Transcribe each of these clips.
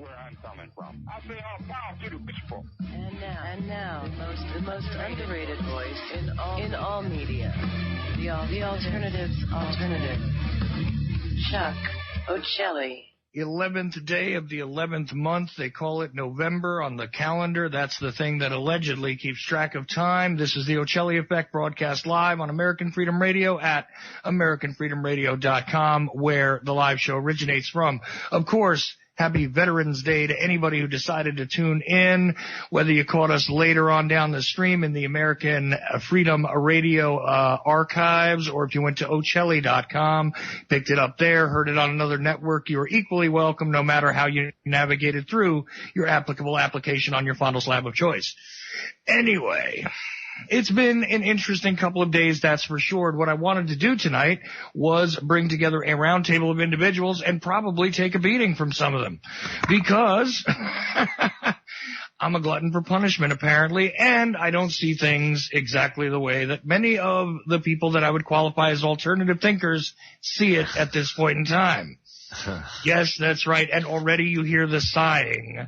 where I'm coming from. I say power to the people. And now, the most underrated voice in all media, the alternatives alternative, Chuck Ochelli. 11th day of the 11th month. They call it November on the calendar. That's the thing that allegedly keeps track of time. This is the Ochelli Effect, broadcast live on American Freedom Radio at AmericanFreedomRadio.com, where the live show originates from. Of course, happy Veterans Day to anybody who decided to tune in, whether you caught us later on down the stream in the American Freedom Radio archives, or if you went to Ochelli.com, picked it up there, heard it on another network. You are equally welcome, no matter how you navigated through your applicable application on your fondle slab of choice. Anyway, it's been an interesting couple of days, that's for sure. What I wanted to do tonight was bring together a roundtable of individuals and probably take a beating from some of them, because I'm a glutton for punishment, apparently, and I don't see things exactly the way that many of the people that I would qualify as alternative thinkers see it at this point in time. Yes, that's right. And already you hear the sighing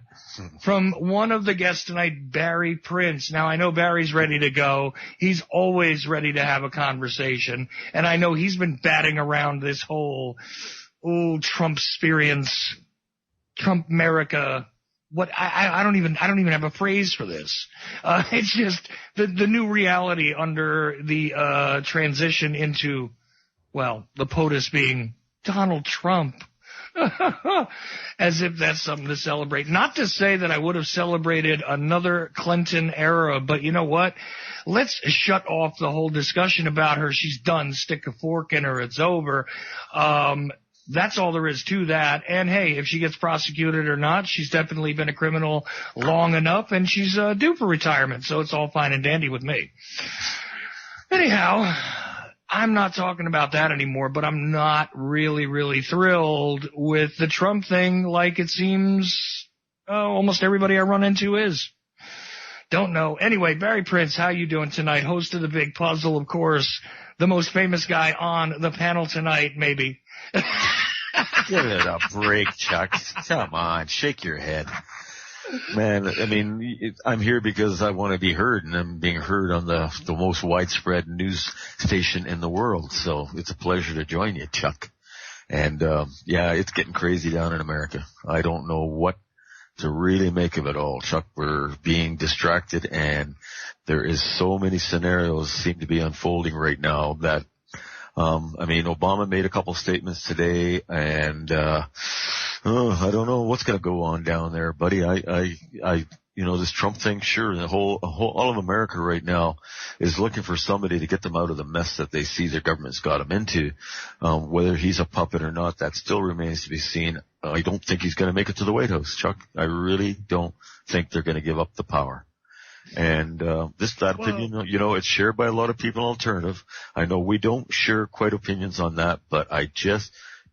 from one of the guests tonight, Barry Prince. Now, I know Barry's ready to go. He's always ready to have a conversation. And I know he's been batting around this whole, Trump experience, Trump America. I don't even have a phrase for this. It's just the new reality under the transition into, well, the POTUS being Donald Trump. As if that's something to celebrate. Not to say that I would have celebrated another Clinton era, but you know what? Let's shut off the whole discussion about her. She's done. Stick a fork in her. It's over. That's all there is to that. And hey, if she gets prosecuted or not, she's definitely been a criminal long enough, and she's due for retirement. So it's all fine and dandy with me. Anyhow, I'm not talking about that anymore, but I'm not really thrilled with the Trump thing, like it seems almost everybody I run into is. Don't know. Anyway, Barry Prince, how you doing tonight? Host of The Big Puzzle, of course, the most famous guy on the panel tonight, maybe. Give it a break, Chuck. Come on, shake your head. Man, I mean, I'm here because I want to be heard, and I'm being heard on the most widespread news station in the world. So it's a pleasure to join you, Chuck. And, yeah, it's getting crazy down in America. I don't know what to really make of it all, Chuck. We're being distracted, and there is so many scenarios seem to be unfolding right now that, I mean, Obama made a couple statements today, and, I don't know what's going to go on down there, buddy. You know, this Trump thing, sure, all of America right now is looking for somebody to get them out of the mess that they see their government's got them into. Whether he's a puppet or not, that still remains to be seen. I don't think he's going to make it to the White House, Chuck. I really don't think they're going to give up the power. And that opinion, you know, it's shared by a lot of people in alternative. I know we don't share quite opinions on that, but I just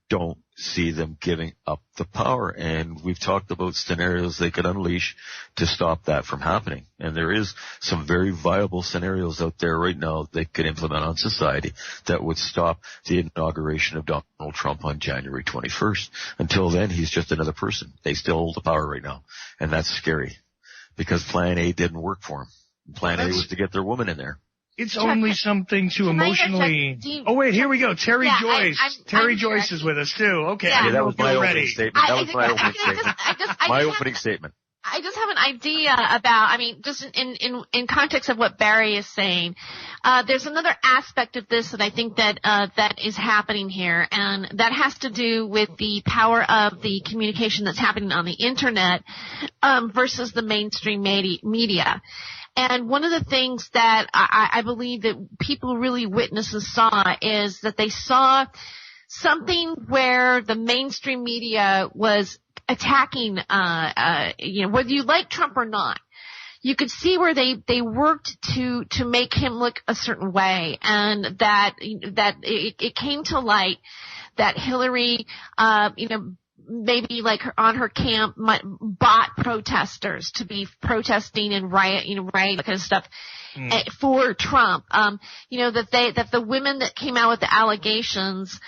don't see them giving up the power. And we've talked about scenarios they could unleash to stop that from happening. And there is some very viable scenarios out there right now they could implement on society that would stop the inauguration of Donald Trump on January 21st. Until then, he's just another person. They still hold the power right now. And that's scary because Plan A didn't work for him. Plan A was to get their woman in there. It's only something to emotionally. Oh wait, here we go. Terry Joyce. Terry Joyce is with us too. Okay, yeah, that was my opening statement. That was my opening statement. My opening statement. I just have an idea about. I mean, just in context of what Barry is saying, there's another aspect of this that I think that is happening here, and that has to do with the power of the communication that's happening on the internet versus the mainstream media. And one of the things that I believe that people really witnessed and saw is that they saw something where the mainstream media was attacking, whether you like Trump or not. You could see where they worked to make him look a certain way, and that it came to light that Hillary, maybe like on her camp bought protesters to be protesting and riot, that kind of stuff for Trump. That the women that came out with the allegations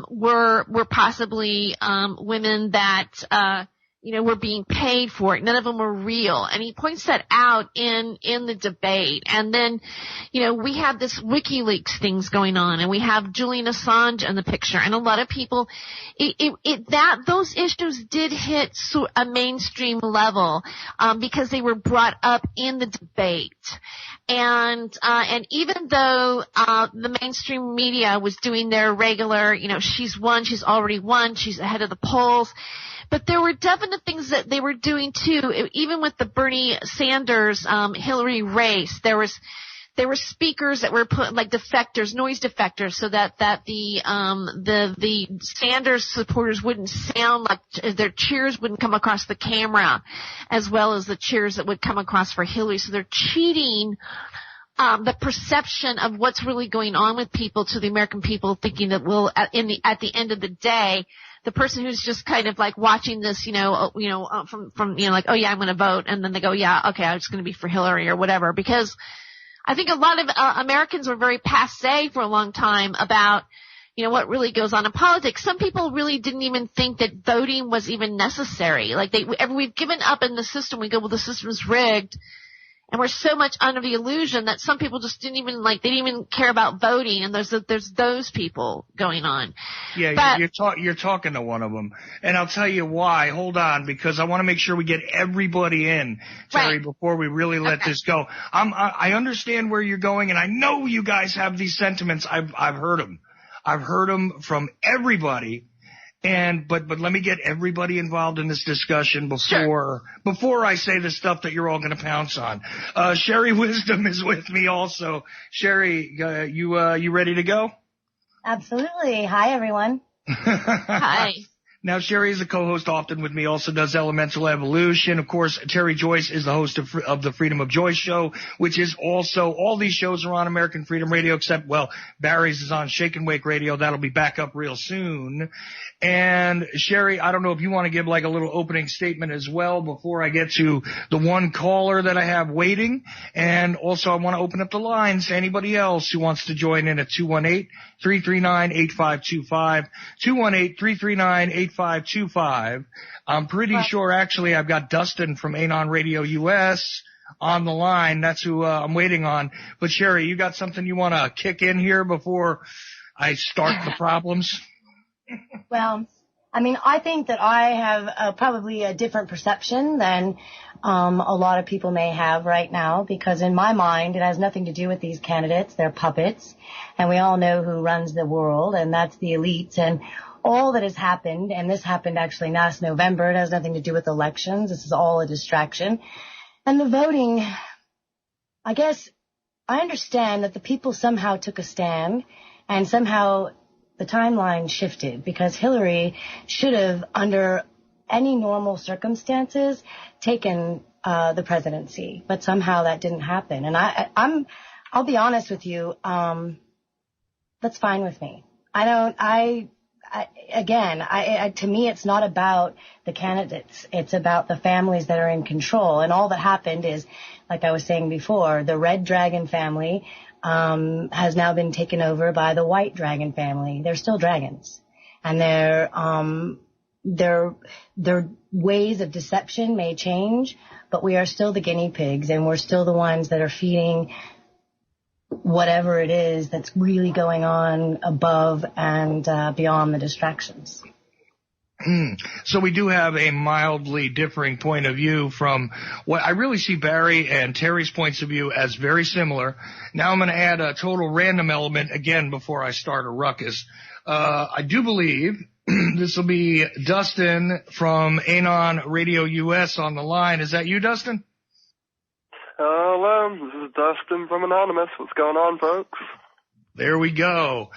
were possibly women that were being paid for it. None of them were real. And he points that out in the debate. And then, we have this WikiLeaks things going on, and we have Julian Assange in the picture. And a lot of people, those issues did hit a mainstream level, because they were brought up in the debate. And even though, the mainstream media was doing their regular, she's already won, she's ahead of the polls. But there were definite things that they were doing too. Even with the Bernie Sanders, Hillary race, there were speakers that were put, like defectors, noise defectors, so that the Sanders supporters wouldn't sound like their cheers wouldn't come across the camera, as well as the cheers that would come across for Hillary. So they're cheating the perception of what's really going on with people to the American people, thinking that at the end of the day, the person who's just kind of like watching this, from like, oh yeah, I'm going to vote, and then they go, yeah, okay, I'm just going to be for Hillary or whatever, because I think a lot of Americans were very passé for a long time about, what really goes on in politics. Some people really didn't even think that voting was even necessary. Like we've given up in the system. We go, well, the system's rigged. And we're so much under the illusion that some people just they didn't even care about voting. And there's those people going on. Yeah, but you're talking to one of them. And I'll tell you why. Hold on, because I want to make sure we get everybody in, Terry, before we really let this go. I understand where you're going, and I know you guys have these sentiments. I've heard them. I've heard them from everybody. But let me get everybody involved in this discussion before I say the stuff that you're all going to pounce on. Sherry Wisdom is with me also. Sherry, you ready to go? Absolutely. Hi, everyone. Hi. Now, Sherry is a co-host often with me, also does Elemental Evolution. Of course, Terry Joyce is the host of the Freedom of Joyce show, which is also, all these shows are on American Freedom Radio, except, Barry's is on Shake and Wake Radio. That'll be back up real soon. And Sherry, I don't know if you want to give like a little opening statement as well before I get to the one caller that I have waiting. And also I want to open up the lines to anybody else who wants to join in at 218-339-8525, 218-339-8525. I'm pretty sure actually I've got Dustin from Anon Radio US on the line. That's who I'm waiting on. But Sherry, you got something you want to kick in here before I start the problems? Well, I think that I have probably a different perception than a lot of people may have right now, because in my mind, it has nothing to do with these candidates. They're puppets, and we all know who runs the world, and that's the elites. And all that has happened, and this happened actually last November, it has nothing to do with elections. This is all a distraction. And the voting, I guess I understand that the people somehow took a stand, and somehow the timeline shifted, because Hillary should have, under any normal circumstances, taken the presidency, but somehow that didn't happen. And I'll be honest with you, that's fine with me. To me, it's not about the candidates. It's about the families that are in control. And all that happened is, like I was saying before, the Red Dragon family has now been taken over by the White Dragon family. They're still dragons, and their ways of deception may change, but we are still the guinea pigs, and we're still the ones that are feeding whatever it is that's really going on above and beyond the distractions. So we do have a mildly differing point of view from what I really see Barry and Terry's points of view as very similar. Now I'm going to add a total random element again before I start a ruckus. I do believe this will be Dustin from Anon Radio US on the line. Is that you, Dustin? Hello, this is Dustin from Anonymous. What's going on, folks? There we go.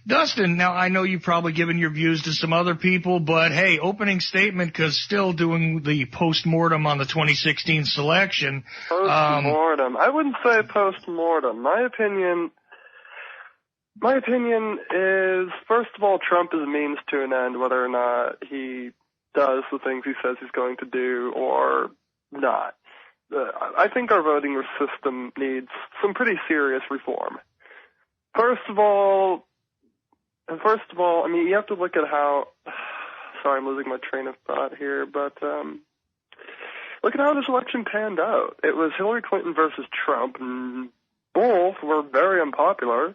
Dustin, now I know you've probably given your views to some other people, but hey, opening statement, because still doing the post-mortem on the 2016 selection. Post-mortem. I wouldn't say post-mortem. My opinion is, first of all, Trump is a means to an end, whether or not he does the things he says he's going to do or not. I think our voting system needs some pretty serious reform. First of all, you have to look at how sorry, I'm losing my train of thought here, but look at how this election panned out. It was Hillary Clinton versus Trump, and both were very unpopular,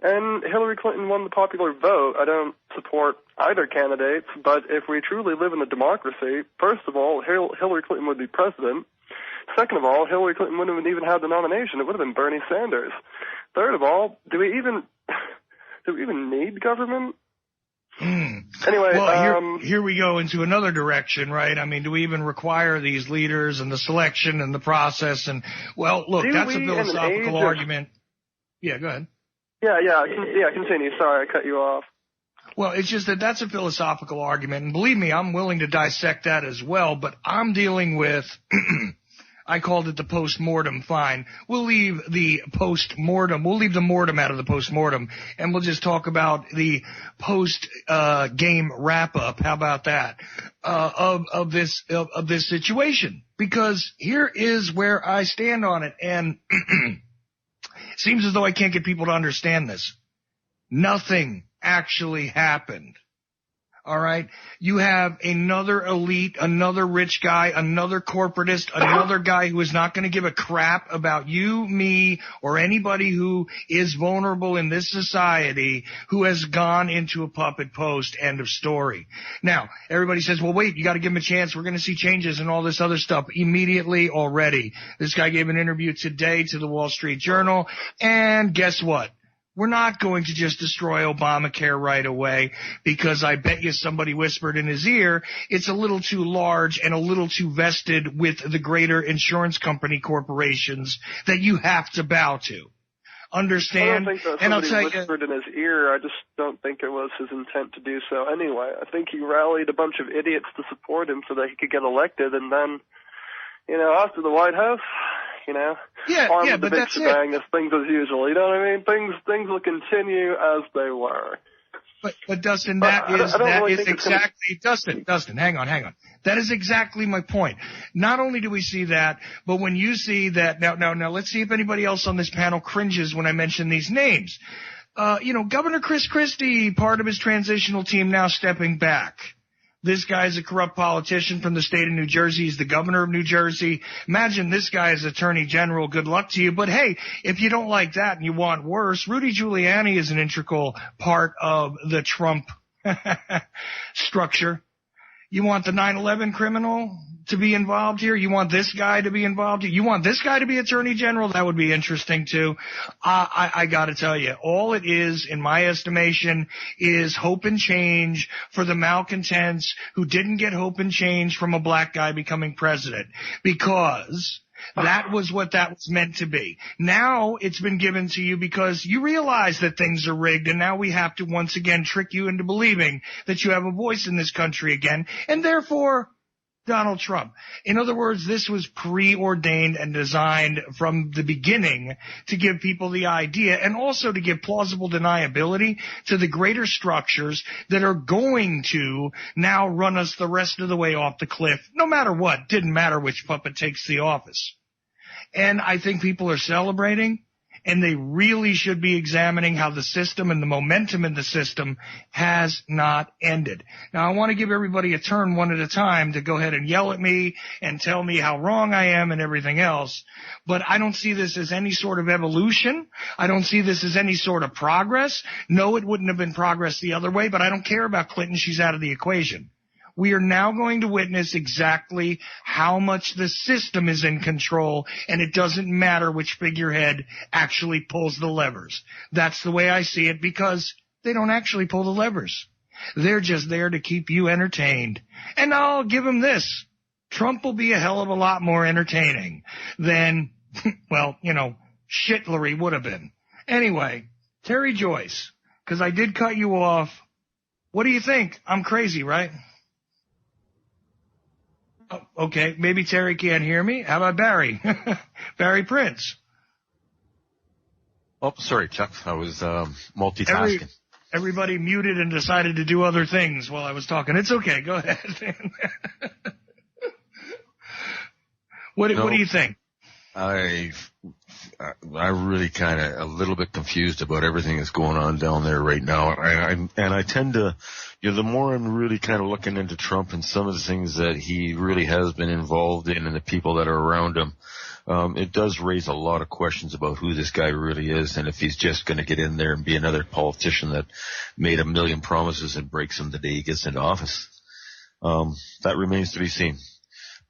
and Hillary Clinton won the popular vote. I don't support either candidate, but if we truly live in a democracy, first of all, Hillary Clinton would be president. Second of all, Hillary Clinton wouldn't have even had the nomination. It would have been Bernie Sanders. Third of all, do we even need government? Anyway, well, here we go into another direction, right? I mean, do we even require these leaders and the selection and the process? And, well, look, that's a philosophical argument. Yeah, go ahead. Yeah, continue. Sorry, I cut you off. Well, it's just that that's a philosophical argument, and believe me, I'm willing to dissect that as well, but I'm dealing with I called it the post-mortem. Fine. We'll leave the post-mortem. We'll leave the mortem out of the post-mortem, and we'll just talk about the post-game wrap-up. How about that? Of this situation. Because here is where I stand on it, and it seems as though I can't get people to understand this. Nothing actually happened. All right. You have another elite, another rich guy, another corporatist, another guy who is not going to give a crap about you, me, or anybody who is vulnerable in this society who has gone into a puppet post. End of story. Now, everybody says, well, wait, you got to give him a chance. We're going to see changes and all this other stuff immediately already. This guy gave an interview today to the Wall Street Journal. And guess what? We're not going to just destroy Obamacare right away because I bet you somebody whispered in his ear it's a little too large and a little too vested with the greater insurance company corporations that you have to bow to. Understand? I don't think that somebody whispered in his ear. I just don't think it was his intent to do so anyway. I think he rallied a bunch of idiots to support him so that he could get elected, and then, after the White House, arm the big shebang as things as usual. You know what I mean? Things will continue as they were. But Dustin, Dustin, hang on. That is exactly my point. Not only do we see that, but when you see that, now let's see if anybody else on this panel cringes when I mention these names. Governor Chris Christie, part of his transitional team now stepping back. This guy's a corrupt politician from the state of New Jersey. He's the governor of New Jersey. Imagine this guy as attorney general. Good luck to you. But hey, if you don't like that and you want worse, Rudy Giuliani is an integral part of the Trump structure. You want the 9/11 criminal to be involved here? You want this guy to be involved here? You want this guy to be attorney general? That would be interesting too. I got to tell you, all it is, in my estimation, is hope and change for the malcontents who didn't get hope and change from a black guy becoming president, because that was what that was meant to be. Now it's been given to you because you realize that things are rigged, and now we have to once again trick you into believing that you have a voice in this country again, and therefore Donald Trump. In other words, this was preordained and designed from the beginning to give people the idea, and also to give plausible deniability to the greater structures that are going to now run us the rest of the way off the cliff, no matter what. Didn't matter which puppet takes the office. And I think people are celebrating, and they really should be examining how the system and the momentum in the system has not ended. Now, I want to give everybody a turn one at a time to go ahead and yell at me and tell me how wrong I am and everything else. But I don't see this as any sort of evolution. I don't see this as any sort of progress. No, it wouldn't have been progress the other way, but I don't care about Clinton. She's out of the equation. We are now going to witness exactly how much the system is in control, and it doesn't matter which figurehead actually pulls the levers. That's the way I see it, because they don't actually pull the levers. They're just there to keep you entertained. And I'll give them this. Trump will be a hell of a lot more entertaining than, Shitlery would have been. Anyway, Terry Joyce, because I did cut you off. What do you think? I'm crazy, right? Oh, okay, maybe Terry can't hear me. How about Barry? Barry Prince. Oh, sorry, Chuck. I was multitasking. Everybody muted and decided to do other things while I was talking. It's okay. Go ahead. What do you think? I'm really kind of a little bit confused about everything that's going on down there right now. And I tend to, the more I'm really kind of looking into Trump and some of the things that he really has been involved in and the people that are around him, it does raise a lot of questions about who this guy really is and if he's just going to get in there and be another politician that made a million promises and breaks them the day he gets into office. That remains to be seen.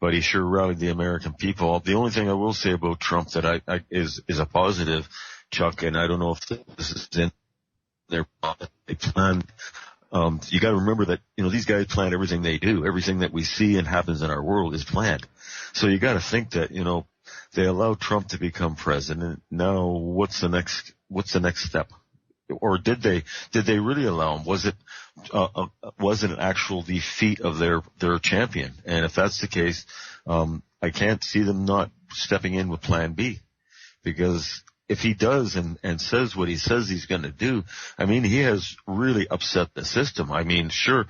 But he sure rallied the American people. The only thing I will say about Trump that is a positive, Chuck, and I don't know if this is in their plan. You got to remember that, these guys plan everything they do. Everything that we see and happens in our world is planned. So you got to think that, they allowed Trump to become president. Now, what's the next step? Or did they really allow him? Was it an actual defeat of their champion? And if that's the case, I can't see them not stepping in with plan B, because if he does and says what he says he's going to do, I mean, he has really upset the system. I mean, sure,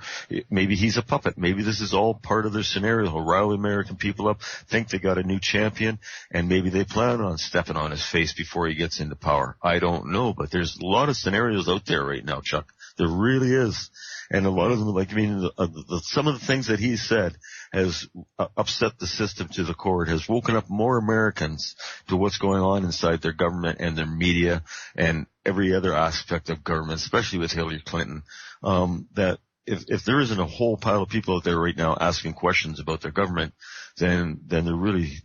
maybe he's a puppet. Maybe this is all part of their scenario. He'll rile the American people up, think they got a new champion, and maybe they plan on stepping on his face before he gets into power. I don't know, but there's a lot of scenarios out there right now, Chuck. There really is. And a lot of them, some of the things that he said has upset the system to the core. It has woken up more Americans to what's going on inside their government and their media and every other aspect of government, especially with Hillary Clinton, that if there isn't a whole pile of people out there right now asking questions about their government, then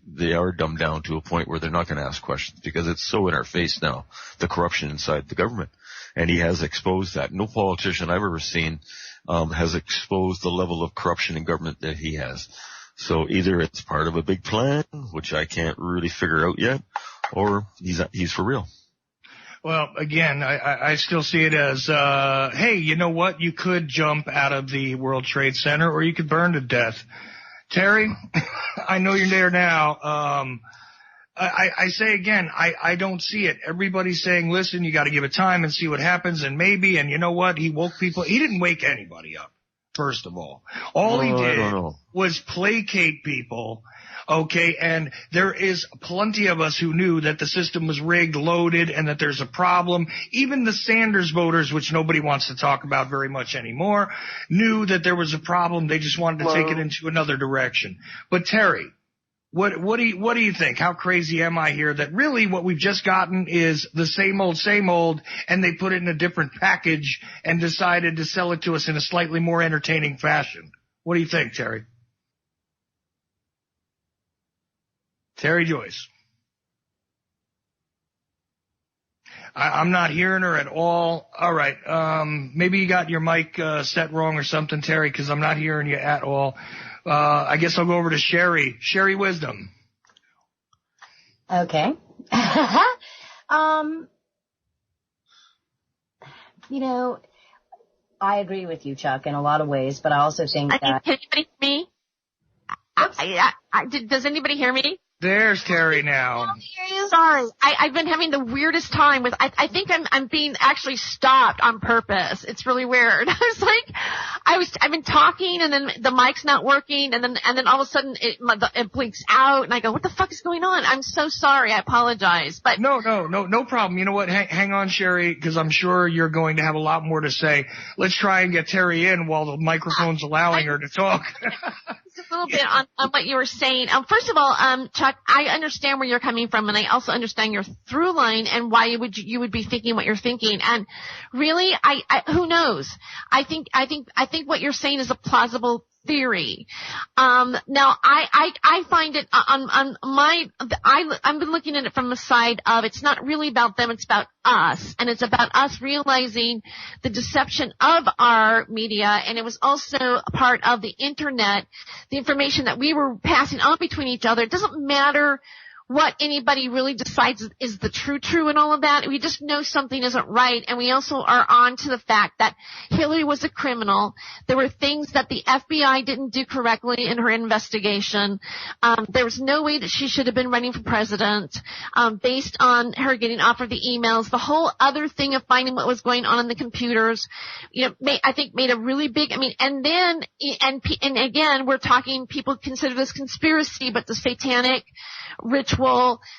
they are dumbed down to a point where they're not going to ask questions because it's so in our face now, the corruption inside the government. And he has exposed that. No politician I've ever seen has exposed the level of corruption in government that he has. So either it's part of a big plan, which I can't really figure out yet, or he's for real. Well, again, I still see it as, hey, you know what? You could jump out of the World Trade Center or you could burn to death. Terry, I know you're there now. I say again, I don't see it. Everybody's saying, listen, you got to give it time and see what happens, and maybe, and you know what? He woke people. He didn't wake anybody up, first of all. All he did was placate people, okay? And there is plenty of us who knew that the system was rigged, loaded, and that there's a problem. Even the Sanders voters, which nobody wants to talk about very much anymore, knew that there was a problem. They just wanted to take it into another direction. But Terry, What do you think? How crazy am I here that really what we've just gotten is the same old, and they put it in a different package and decided to sell it to us in a slightly more entertaining fashion? What do you think, Terry? Terry Joyce. I'm not hearing her at all. All right. Maybe you got your mic set wrong or something, Terry, because I'm not hearing you at all. I guess I'll go over to Sherry. Sherry Wisdom. Okay. I agree with you, Chuck, in a lot of ways, but I also think that... Can anybody hear me? Does anybody hear me? There's Terry now. Sorry, I've been having the weirdest time with. I think I'm being actually stopped on purpose. It's really weird. I've been talking and then the mic's not working and then all of a sudden it blinks out and I go, what the fuck is going on? I'm so sorry. I apologize. But no problem. You know what? Hang on, Sherry, because I'm sure you're going to have a lot more to say. Let's try and get Terry in while the microphone's allowing her to talk. Just a little bit on what you were saying. First of all, Chuck, I understand where you're coming from, and I also understand your through line and why you would be thinking what you're thinking. And really, who knows? I think what you're saying is a plausible theory. Now I find it I've been looking at it from the side of it's not really about them, it's about us, and it's about us realizing the deception of our media, and it was also a part of the internet, the information that we were passing on between each other. It doesn't matter what anybody really decides is the true and all of that. We just know something isn't right, and we also are on to the fact that Hillary was a criminal. There were things that the FBI didn't do correctly in her investigation. There was no way that she should have been running for president based on her getting offered the emails. The whole other thing of finding what was going on in the computers, I think made a really big, and again, we're talking, people consider this conspiracy, but the satanic rich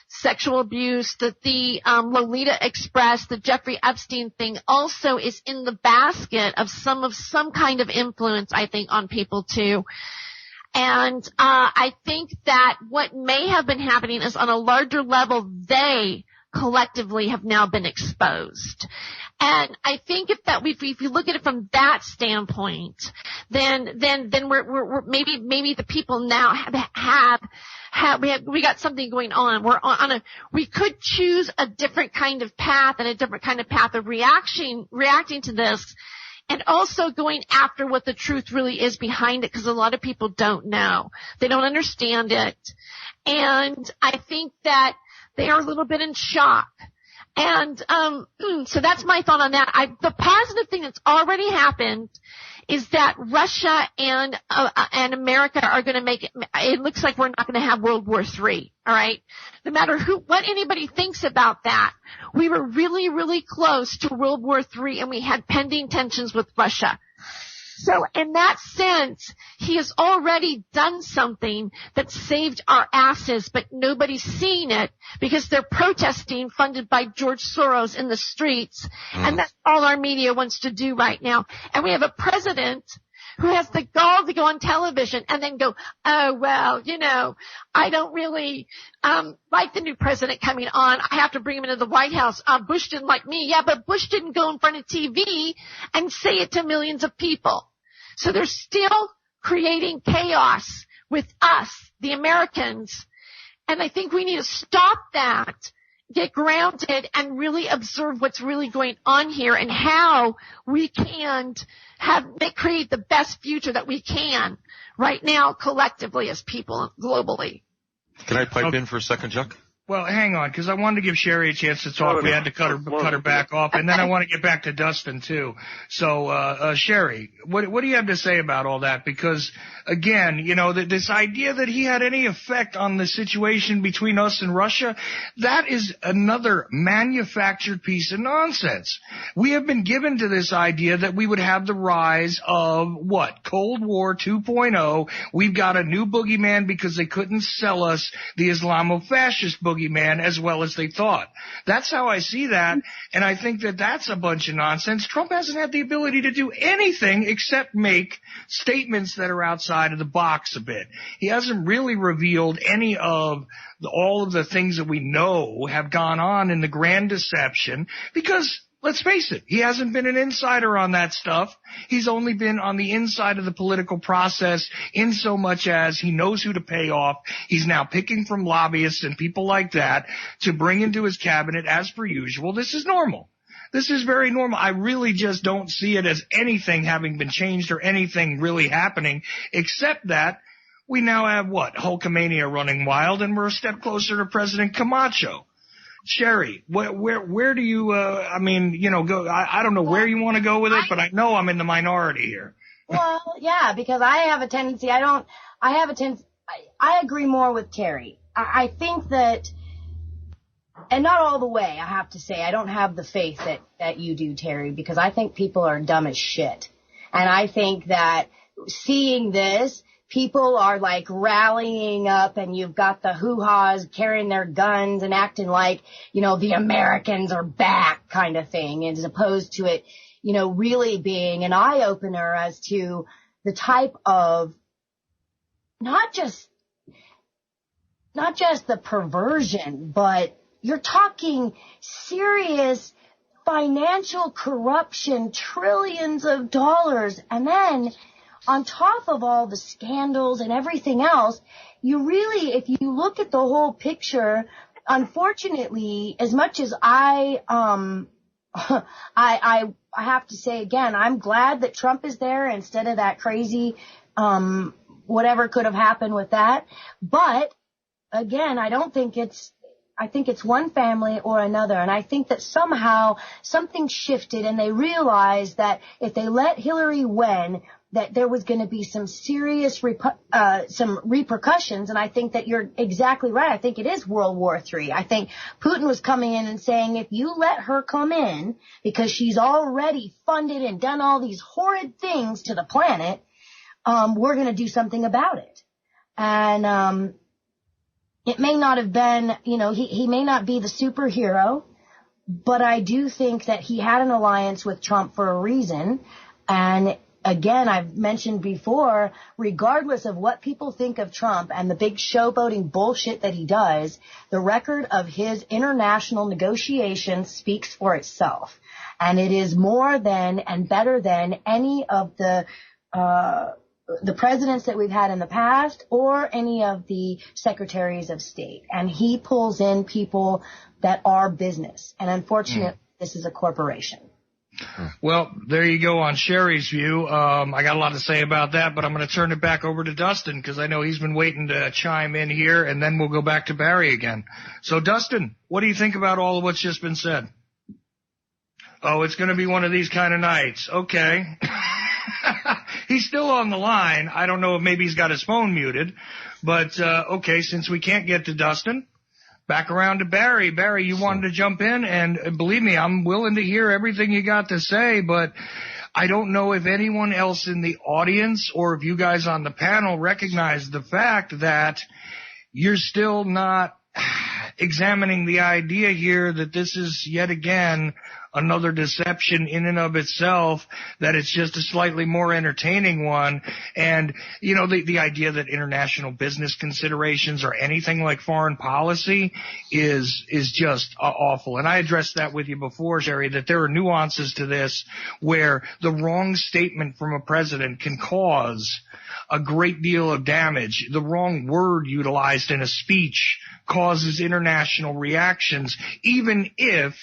sexual abuse, that the Lolita Express, the Jeffrey Epstein thing also is in the basket of some kind of influence, I think, on people too. And I think that what may have been happening is on a larger level, they collectively have now been exposed. And I think if you look at it from that standpoint, then we're maybe the people now we got something going on. We could choose a different kind of path and a different kind of path of reacting to this. And also going after what the truth really is behind it, because a lot of people don't know. They don't understand it. And I think that they are a little bit in shock. And so that's my thought on that. The positive thing that's already happened is that Russia and America are going to make it looks like we're not going to have World War III. All right. No matter what anybody thinks about that, we were really, really close to World War III, and we had pending tensions with Russia. So in that sense, he has already done something that saved our asses, but nobody's seeing it because they're protesting funded by George Soros in the streets. And that's all our media wants to do right now. And we have a president who has the gall to go on television and then go, oh, well, I don't really like the new president coming on. I have to bring him into the White House. Bush didn't like me. Yeah, but Bush didn't go in front of TV and say it to millions of people. So they're still creating chaos with us, the Americans. And I think we need to stop that, get grounded, and really observe what's really going on here and how we can create the best future that we can right now collectively as people globally. Can I pipe in for a second, Chuck? Well, hang on, because I wanted to give Sherry a chance to talk. We had to cut her back off, and then I want to get back to Dustin too. So, Sherry, what do you have to say about all that? Because again, this idea that he had any effect on the situation between us and Russia, that is another manufactured piece of nonsense. We have been given to this idea that we would have the rise of Cold War 2.0. We've got a new boogeyman because they couldn't sell us the Islamo-fascist boogeyman as well as they thought. That's how I see that, and I think that that's a bunch of nonsense. Trump hasn't had the ability to do anything except make statements that are outside of the box a bit. He hasn't really revealed any of all of the things that we know have gone on in the grand deception because, let's face it, he hasn't been an insider on that stuff. He's only been on the inside of the political process in so much as he knows who to pay off. He's now picking from lobbyists and people like that to bring into his cabinet as per usual. This is normal. This is very normal. I really just don't see it as anything having been changed or anything really happening, except that we now have Hulkamania running wild, and we're a step closer to President Camacho. Sherry, where do you, go? I don't know where you want to go with it, but I know I'm in the minority here. Well, yeah, because I agree more with Terry. I think that, and not all the way, I have to say. I don't have the faith that you do, Terry, because I think people are dumb as shit. And I think that seeing this, people are like rallying up, and you've got the hoo-haws carrying their guns and acting like, the Americans are back kind of thing, as opposed to it, really being an eye-opener as to the type of not just the perversion, but you're talking serious financial corruption, trillions of dollars, and then on top of all the scandals and everything else, you really, if you look at the whole picture, unfortunately, as much as I have to say again, I'm glad that Trump is there instead of that crazy, whatever could have happened with that. But again, I think it's one family or another. And I think that somehow something shifted, and they realized that if they let Hillary win, that there was going to be some serious some repercussions. And I think that you're exactly right. I think it is World War III. I think Putin was coming in and saying, if you let her come in, because she's already funded and done all these horrid things to the planet, we're going to do something about it. And it may not have been, he may not be the superhero, but I do think that he had an alliance with Trump for a reason. And again, I've mentioned before, regardless of what people think of Trump and the big showboating bullshit that he does, the record of his international negotiations speaks for itself. And it is more than and better than any of the presidents that we've had in the past or any of the secretaries of state. And he pulls in people that are business. And unfortunately, this is a corporation. Well, there you go on Sherry's view. I got a lot to say about that, but I'm going to turn it back over to Dustin because I know he's been waiting to chime in here, and then we'll go back to Barry again. So, Dustin, what do you think about all of what's just been said? Oh, it's going to be one of these kind of nights. Okay. He's still on the line. I don't know if maybe he's got his phone muted, but okay, since we can't get to Dustin, back around to Barry. Barry, you wanted to jump in, and believe me, I'm willing to hear everything you got to say, but I don't know if anyone else in the audience or if you guys on the panel recognize the fact that you're still not examining the idea here that this is yet again another deception in and of itself, that it's just a slightly more entertaining one. And, the idea that international business considerations or anything like foreign policy is just awful. And I addressed that with you before, Sherry, that there are nuances to this where the wrong statement from a president can cause a great deal of damage. The wrong word utilized in a speech causes international reactions, even if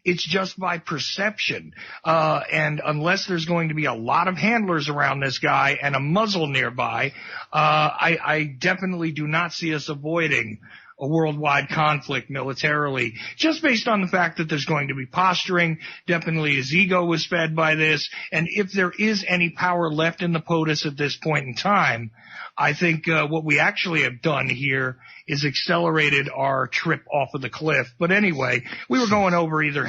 it's just by perception. And unless there's going to be a lot of handlers around this guy and a muzzle nearby, I definitely do not see us avoiding a worldwide conflict militarily, just based on the fact that there's going to be posturing. Definitely his ego was fed by this. And if there is any power left in the POTUS at this point in time, I think what we actually have done here is accelerated our trip off of the cliff. But anyway, we were going over either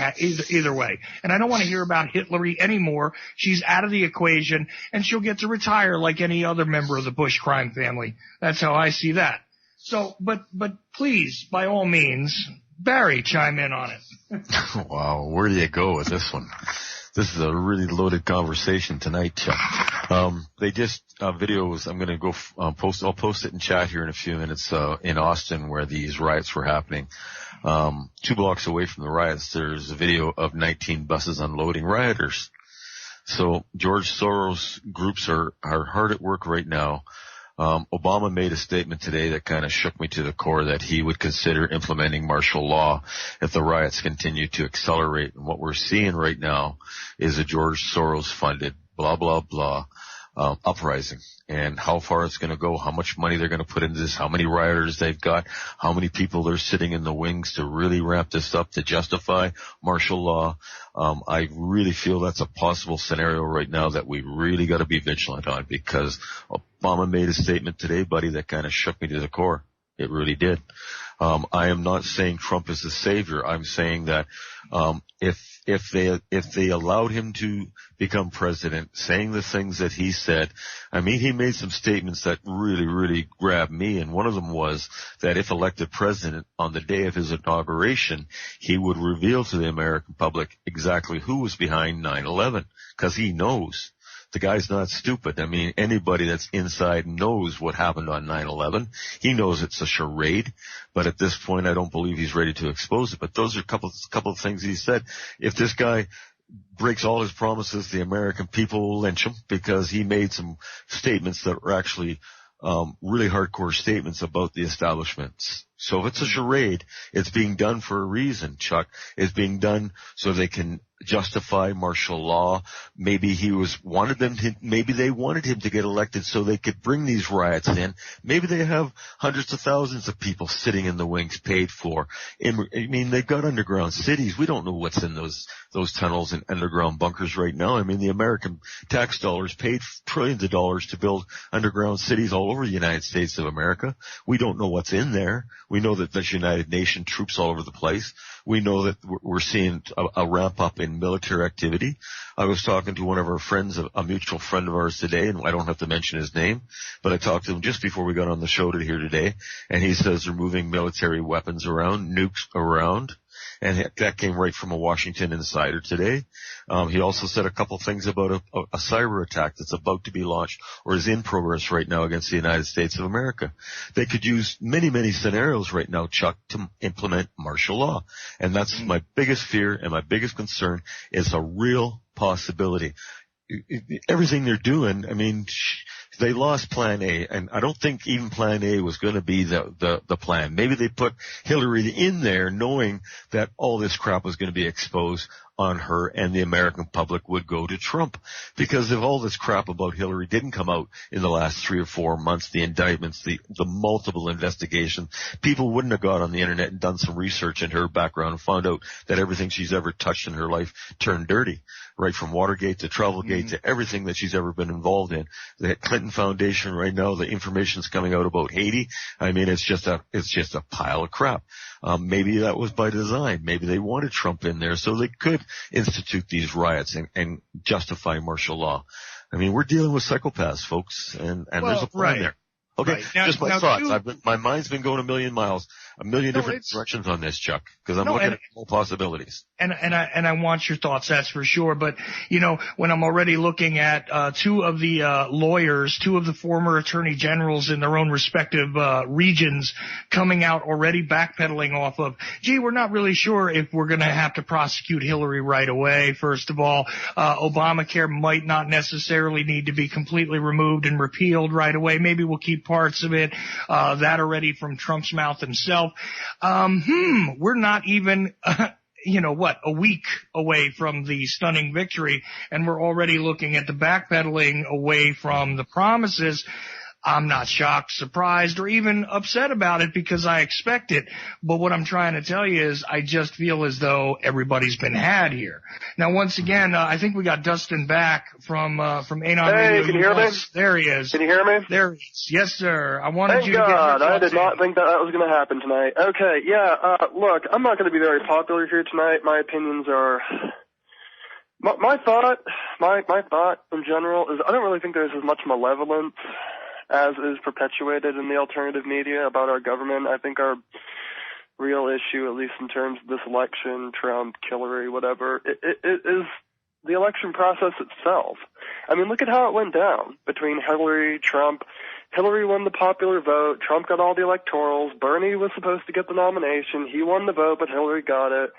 way. And I don't want to hear about Hillary anymore. She's out of the equation, and she'll get to retire like any other member of the Bush crime family. That's how I see that. So, but please, by all means, Barry, chime in on it. Wow, where do you go with this one? This is a really loaded conversation tonight, Chuck. They just videos. I'm going to go post. I'll post it in chat here in a few minutes. In Austin, where these riots were happening, 2 blocks away from the riots, there's a video of 19 buses unloading rioters. So George Soros groups are hard at work right now. Obama made a statement today that kind of shook me to the core, that he would consider implementing martial law if the riots continue to accelerate. And what we're seeing right now is a George Soros funded blah, blah, blah, uprising, and how far it's going to go, how much money they're going to put into this, how many rioters they've got, how many people they're sitting in the wings to really ramp this up to justify martial law. I really feel that's a possible scenario right now that we really got to be vigilant on, because Obama made a statement today, buddy, that kind of shook me to the core. It really did. I am not saying Trump is the savior. I'm saying that if they allowed him to become president, saying the things that he said, I mean, he made some statements that really, really grabbed me. And one of them was that if elected president, on the day of his inauguration, he would reveal to the American public exactly who was behind 9/11, because he knows. The guy's not stupid. I mean, anybody that's inside knows what happened on 9/11. He knows it's a charade, but at this point, I don't believe he's ready to expose it. But those are a couple of things he said. If this guy breaks all his promises, the American people will lynch him, because he made some statements that were actually really hardcore statements about the establishments. So if it's a charade, it's being done for a reason, Chuck. It's being done so they can justify martial law. Maybe they wanted him to get elected so they could bring these riots in. Maybe they have hundreds of thousands of people sitting in the wings paid for. I mean, they've got underground cities. We don't know what's in those tunnels and underground bunkers right now. I mean, the American tax dollars paid trillions of dollars to build underground cities all over the United States of America. We don't know what's in there. We know that there's United Nations troops all over the place. We know that we're seeing a ramp up in military activity. I was talking to one of our friends, a mutual friend of ours today, and I don't have to mention his name, but I talked to him just before we got on the show here today, and he says they're moving military weapons around, nukes around. And that came right from a Washington insider today. He also said a couple things about a cyber attack that's about to be launched or is in progress right now against the United States of America. They could use many, many scenarios right now, Chuck, to implement martial law. And that's my biggest fear and my biggest concern. Is a real possibility. Everything they're doing, I mean, they lost plan A, and I don't think even plan A was going to be the plan. Maybe they put Hillary in there knowing that all this crap was going to be exposed on her and the American public would go to Trump. Because if all this crap about Hillary didn't come out in the last 3 or 4 months, the indictments, the multiple investigations, people wouldn't have got on the internet and done some research in her background and found out that everything she's ever touched in her life turned dirty. Right from Watergate to Travelgate to everything that she's ever been involved in. The Clinton Foundation right now, the information's coming out about Haiti. I mean, it's just a pile of crap. Maybe that was by design. Maybe they wanted Trump in there so they could institute these riots and justify martial law. I mean, we're dealing with psychopaths, folks, and there's a plan there. Okay, right. Now, just my thoughts. My mind's been going a million miles, a million different directions on this, Chuck, because I'm looking at all possibilities. And I want your thoughts, that's for sure. But, you know, when I'm already looking at two of the lawyers, two of the former attorney generals in their own respective regions coming out already backpedaling off of, gee, we're not really sure if we're going to have to prosecute Hillary right away. First of all, Obamacare might not necessarily need to be completely removed and repealed right away. Maybe we'll keep parts of it. That already from Trump's mouth himself. We're not even a week away from the stunning victory, and we're already looking at the backpedaling away from the promises. I'm not shocked, surprised, or even upset about it because I expect it. But what I'm trying to tell you is I just feel as though everybody's been had here. Now, once again, I think we got Dustin back from Anon Radio. Hey, can you hear me? There he is. Can you hear me? There he is. Yes, sir. I wanted you to Thank God. get your I did thoughts not in. think that was going to happen tonight. Okay, yeah, look, I'm not going to be very popular here tonight. My opinions are... My thought in general is I don't really think there's as much malevolence as is perpetuated in the alternative media about our government. I think our real issue, at least in terms of this election, Trump, Hillary, whatever, it is the election process itself. I mean, look at how it went down between Hillary, Trump. Hillary won the popular vote. Trump got all the electorals. Bernie was supposed to get the nomination. He won the vote, but Hillary got it.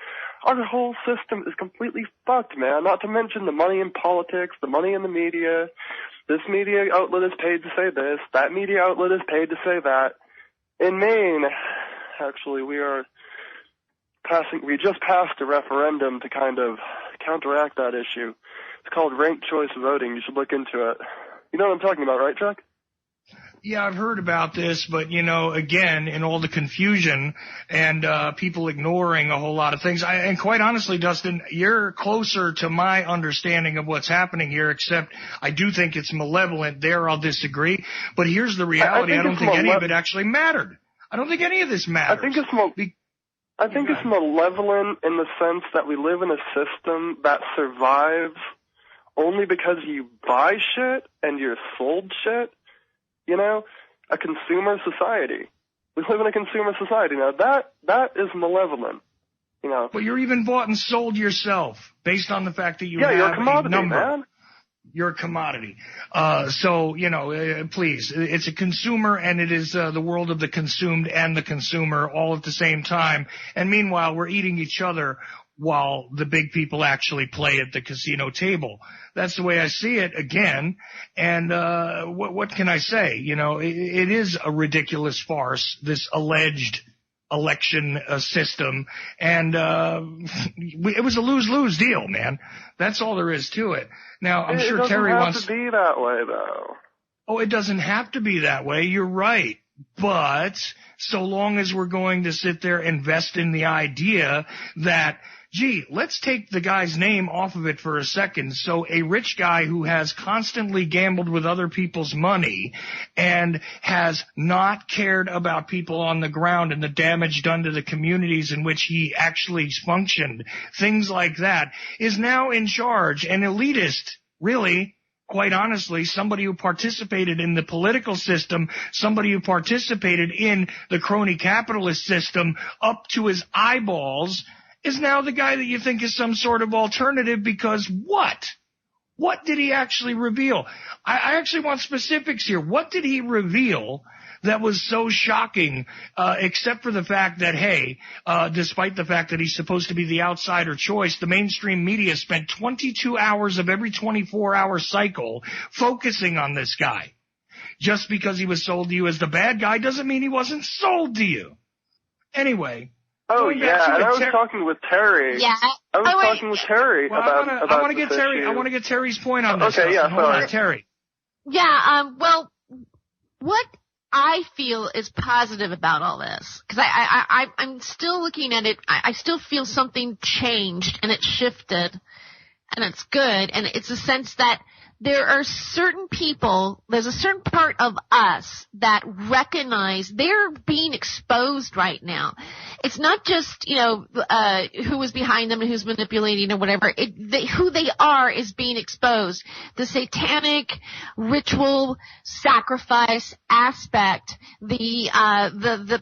Our whole system is completely fucked, man, not to mention the money in politics, the money in the media. This media outlet is paid to say this. That media outlet is paid to say that. In Maine, actually, we just passed a referendum to kind of counteract that issue. It's called ranked choice voting. You should look into it. You know what I'm talking about, right, Chuck? Yeah, I've heard about this, but, again, in all the confusion and people ignoring a whole lot of things. And quite honestly, Dustin, you're closer to my understanding of what's happening here, except I do think it's malevolent. There, I'll disagree. But here's the reality. I don't think any of it actually mattered. I don't think any of this matters. I think it's malevolent in the sense that we live in a system that survives only because you buy shit and you're sold shit. A consumer society. We live in a consumer society. Now, that is malevolent, But you're even bought and sold yourself based on the fact that you have you're a commodity, a number. Man. You're a commodity. Please, it's a consumer and it is the world of the consumed and the consumer all at the same time. And meanwhile, we're eating each other while the big people actually play at the casino table. That's the way I see it again. And what can I say? It is a ridiculous farce, this alleged election system. And it was a lose-lose deal, man. That's all there is to it. Now, I'm sure Terry wants... It doesn't have to be that way, though. Oh, it doesn't have to be that way. You're right. But so long as we're going to sit there and invest in the idea that gee, let's take the guy's name off of it for a second. So a rich guy who has constantly gambled with other people's money and has not cared about people on the ground and the damage done to the communities in which he actually functioned, things like that, is now in charge. An elitist, really, quite honestly, somebody who participated in the political system, somebody who participated in the crony capitalist system up to his eyeballs, is now the guy that you think is some sort of alternative because what? What did he actually reveal? I actually want specifics here. What did he reveal that was so shocking, except for the fact that, hey, despite the fact that he's supposed to be the outsider choice, the mainstream media spent 22 hours of every 24-hour cycle focusing on this guy. Just because he was sold to you as the bad guy doesn't mean he wasn't sold to you. Anyway. Oh, yeah, and I was talking with Terry. Yeah. I was talking with Terry about I want to get Terry. issue. I want to get Terry's point on this. Okay, yeah, Hold sorry. on, Terry. Yeah, well, what I feel is positive about all this, because I'm still looking at it, I still feel something changed and it shifted, and it's good, and it's a sense that there are certain people, there's a certain part of us that recognize they're being exposed right now. It's not just, who was behind them and who's manipulating or whatever. Who they are is being exposed. The satanic ritual sacrifice aspect, the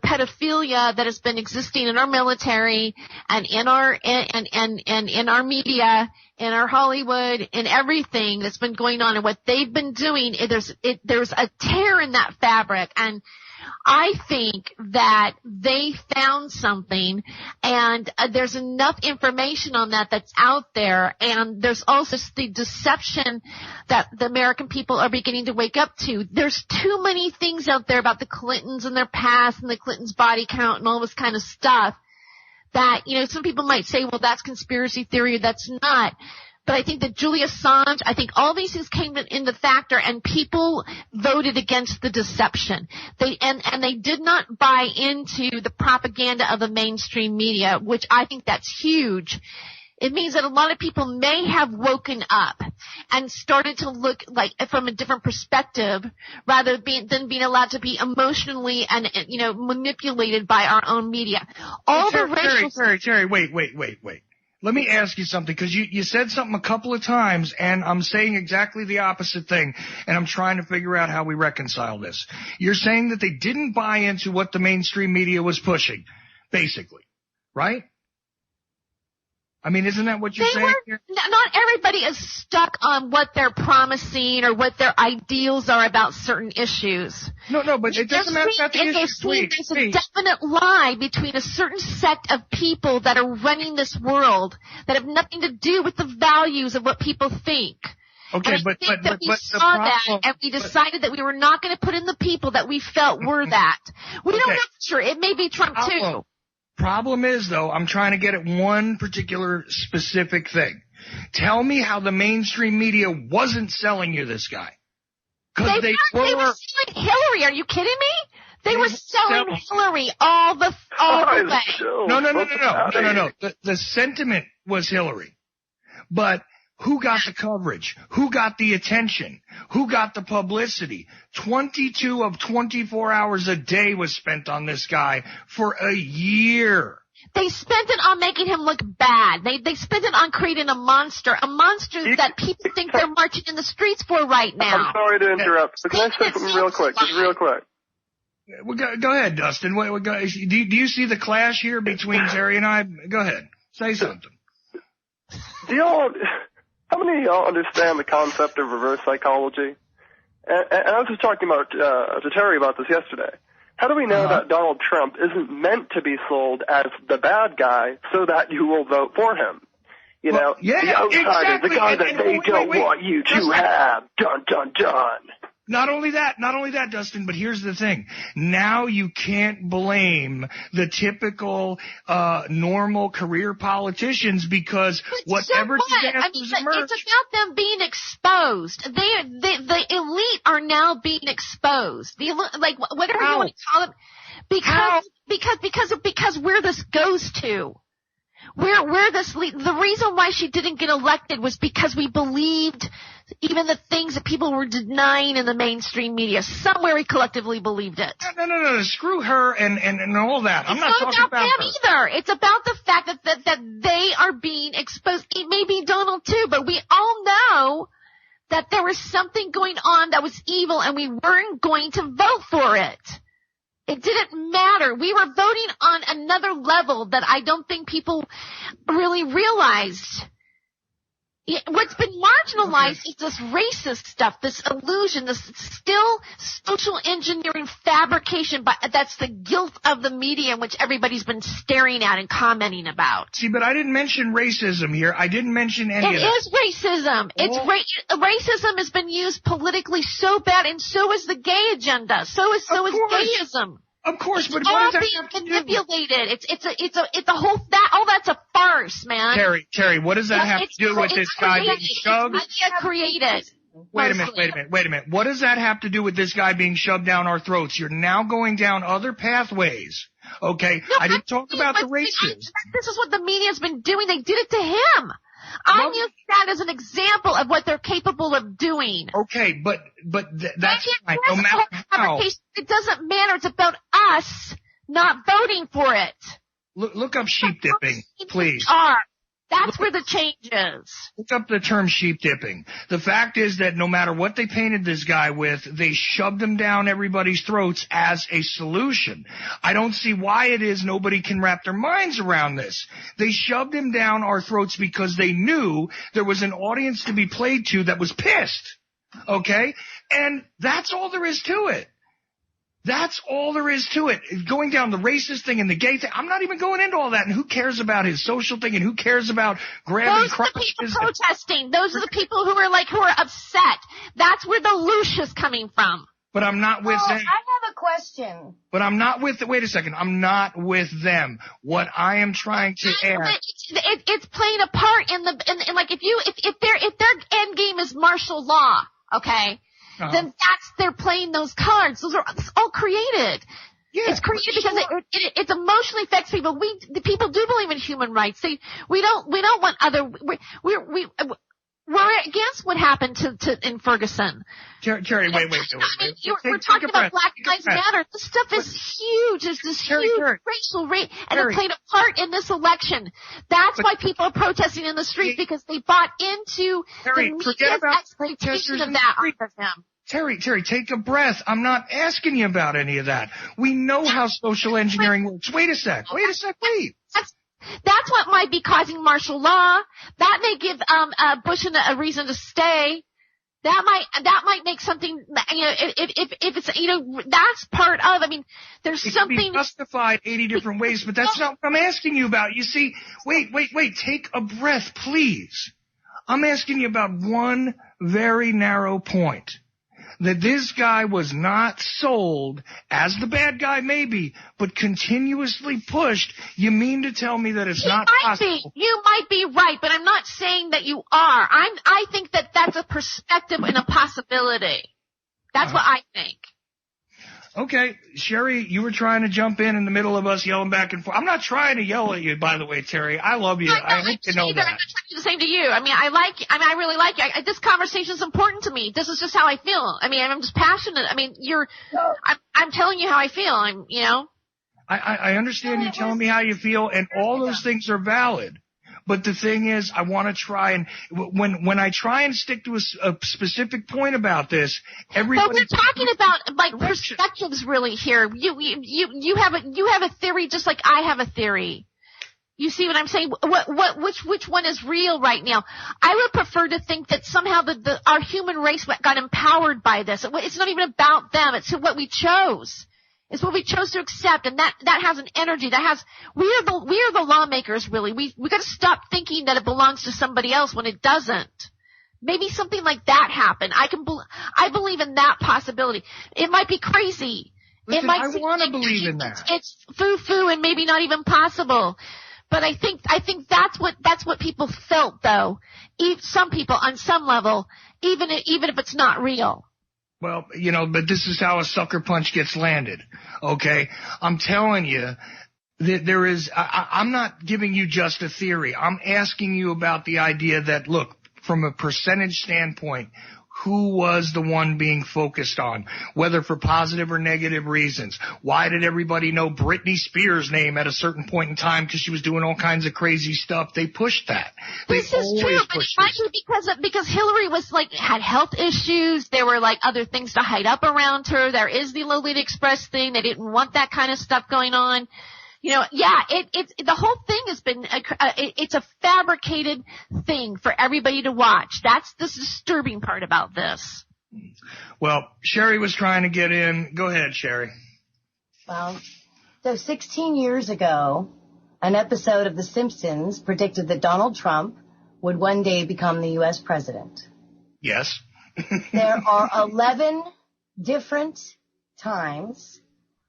pedophilia that has been existing in our military and in our in our media, in our Hollywood, and everything that's been going on and what they've been doing, there's a tear in that fabric, and I think that they found something, and there's enough information on that's out there, and there's also the deception that the American people are beginning to wake up to. There's too many things out there about the Clintons and their past and the Clintons' body count and all this kind of stuff that, some people might say, well, that's conspiracy theory, or that's not. But I think that Julia Assange, I think all these things came into factor, and people voted against the deception. They did not buy into the propaganda of the mainstream media, which I think that's huge. It means that a lot of people may have woken up and started to look like from a different perspective rather than being allowed to be emotionally and, manipulated by our own media. Terry, wait. Let me ask you something, because you said something a couple of times, and I'm saying exactly the opposite thing, and I'm trying to figure out how we reconcile this. You're saying that they didn't buy into what the mainstream media was pushing, basically, right? I mean, isn't that what you're saying here? Not everybody is stuck on what they're promising or what their ideals are about certain issues. No, but it doesn't matter about the issues. There's a definite lie between a certain sect of people that are running this world that have nothing to do with the values of what people think. Okay, and we saw that, and we decided that we were not going to put in the people that we felt were that. We don't know for sure. It may be Trump too. Problem is, though, I'm trying to get at one particular specific thing. Tell me how the mainstream media wasn't selling you this guy. Because they were selling Hillary. Are you kidding me? They were selling Hillary all the way. No. The sentiment was Hillary. But who got the coverage? Who got the attention? Who got the publicity? 22 of 24 hours a day was spent on this guy for a year. They spent it on making him look bad. They spent it on creating a monster that people think they're marching in the streets for right now. I'm sorry to interrupt, but can I say something real quick? Just real quick. Well, go ahead, Dustin. Do you see the clash here between Terry and I? Go ahead. Say something. How many of y'all understand the concept of reverse psychology? And I was just talking to Terry about this yesterday. How do we know that Donald Trump isn't meant to be sold as the bad guy so that you will vote for him? The outsider, exactly. The guy that they don't want you to have. Dun, dun, dun. Not only that, Dustin, but here's the thing. Now you can't blame the typical, normal career politicians because whatever disasters emerge. It's about them being exposed. The elite are now being exposed. Whatever you want to call it. Because where this goes to. The reason why she didn't get elected was because we believed even the things that people were denying in the mainstream media. Somewhere we collectively believed it. No. Screw her and all that. I'm not talking about them her. either. It's about the fact that they are being exposed. It may be Donald too, but we all know that there was something going on that was evil, and we weren't going to vote for it. It didn't matter. We were voting on another level that I don't think people really realized. What's been marginalized is this racist stuff, this illusion, this still social engineering fabrication, but that's the guilt of the media, which everybody's been staring at and commenting about. See, but I didn't mention racism here. I didn't mention any of that. It is racism. Racism has been used politically so bad, and so is the gay agenda. So is gayism. Of course, but it's what does all that being have to do? manipulated. It's a whole all that's a farce, man. Terry, what does that have to do with this guy being shoved? Created. Wait a minute. What does that have to do with this guy being shoved down our throats? You're now going down other pathways. Okay, no, I didn't talk about the races. This is what the media's been doing. They did it to him. I'm using that as an example of what they're capable of doing. Okay, but that's fine. No matter how. It doesn't matter. It's about us not voting for it. Look up sheep dipping, please. That's where the change is. Look up the term sheep dipping. The fact is that no matter what they painted this guy with, they shoved him down everybody's throats as a solution. I don't see why it is nobody can wrap their minds around this. They shoved him down our throats because they knew there was an audience to be played to that was pissed. Okay? And that's all there is to it. That's all there is to it. Going down the racist thing and the gay thing, I'm not even going into all that. And who cares about his social thing, and who cares about grabbing crotches? Those are the people protesting. Those are the people who are upset. That's where the loosh is coming from. But I'm not with them. I have a question. But I'm not with wait a second. I'm not with them. What I am trying to add. It's playing a part in like if their end game is martial law, okay? Then they're playing those cards. Those are all created. Yeah, it's created because it emotionally affects people. The people do believe in human rights. We don't want other. We're against what happened in Ferguson. Terry, wait. We're talking about Black Lives Matter. This stuff is huge. It's this huge racial rate, and it played a part in this election. That's why people are protesting in the streets, because they bought into the media's exploitation of that of them. Terry, take a breath. I'm not asking you about any of that. We know how social engineering works. Wait a sec, wait. That's what might be causing martial law. That may give Bush a reason to stay. That might make something, if it's, that's part of, there's something. It can be justified 80 different ways, but that's not what I'm asking you about. You see, wait, take a breath, please. I'm asking you about one very narrow point. That this guy was not sold as the bad guy maybe, but continuously pushed. You mean to tell me that it's not possible? You might be right, but I'm not saying that you are. I think that that's a perspective and a possibility. That's what I think. Okay, Sherry, you were trying to jump in the middle of us yelling back and forth. I'm not trying to yell at you, by the way, Terry. I love you. I hope you know that. I'm not trying to do the same to you. I really like you. This conversation is important to me. This is just how I feel. I'm just passionate. I'm telling you how I feel. I understand you telling me how you feel, and all those things are valid. But the thing is, I want to try and when I try and stick to a specific point about this, everybody. But we're talking about perspectives really here. You have a theory just like I have a theory. You see what I'm saying? Which one is real right now? I would prefer to think that somehow our human race got empowered by this. It's not even about them. It's what we chose. It's what we chose to accept, and that has an energy. We are the lawmakers, really. We got to stop thinking that it belongs to somebody else when it doesn't. Maybe something like that happened. I believe in that possibility. It might be crazy. Listen, I want to believe in that. It's foo-foo and maybe not even possible. But I think that's what people felt, though. Some people on some level, even if it's not real. Well, but this is how a sucker punch gets landed, okay? I'm telling you, there is, I'm not giving you just a theory. I'm asking you about the idea that, look, from a percentage standpoint, who was the one being focused on, whether for positive or negative reasons? Why did everybody know Britney Spears' name at a certain point in time because she was doing all kinds of crazy stuff? They pushed that. This is true, but it might be because Hillary was had health issues. There were other things to hide up around her. There is the Lolita Express thing. They didn't want that kind of stuff going on. It's the whole thing has been it's a fabricated thing for everybody to watch. That's the disturbing part about this. Well, Sherry was trying to get in. Go ahead, Sherry. Well, so 16 years ago, an episode of The Simpsons predicted that Donald Trump would one day become the U.S. president. Yes. There are 11 different times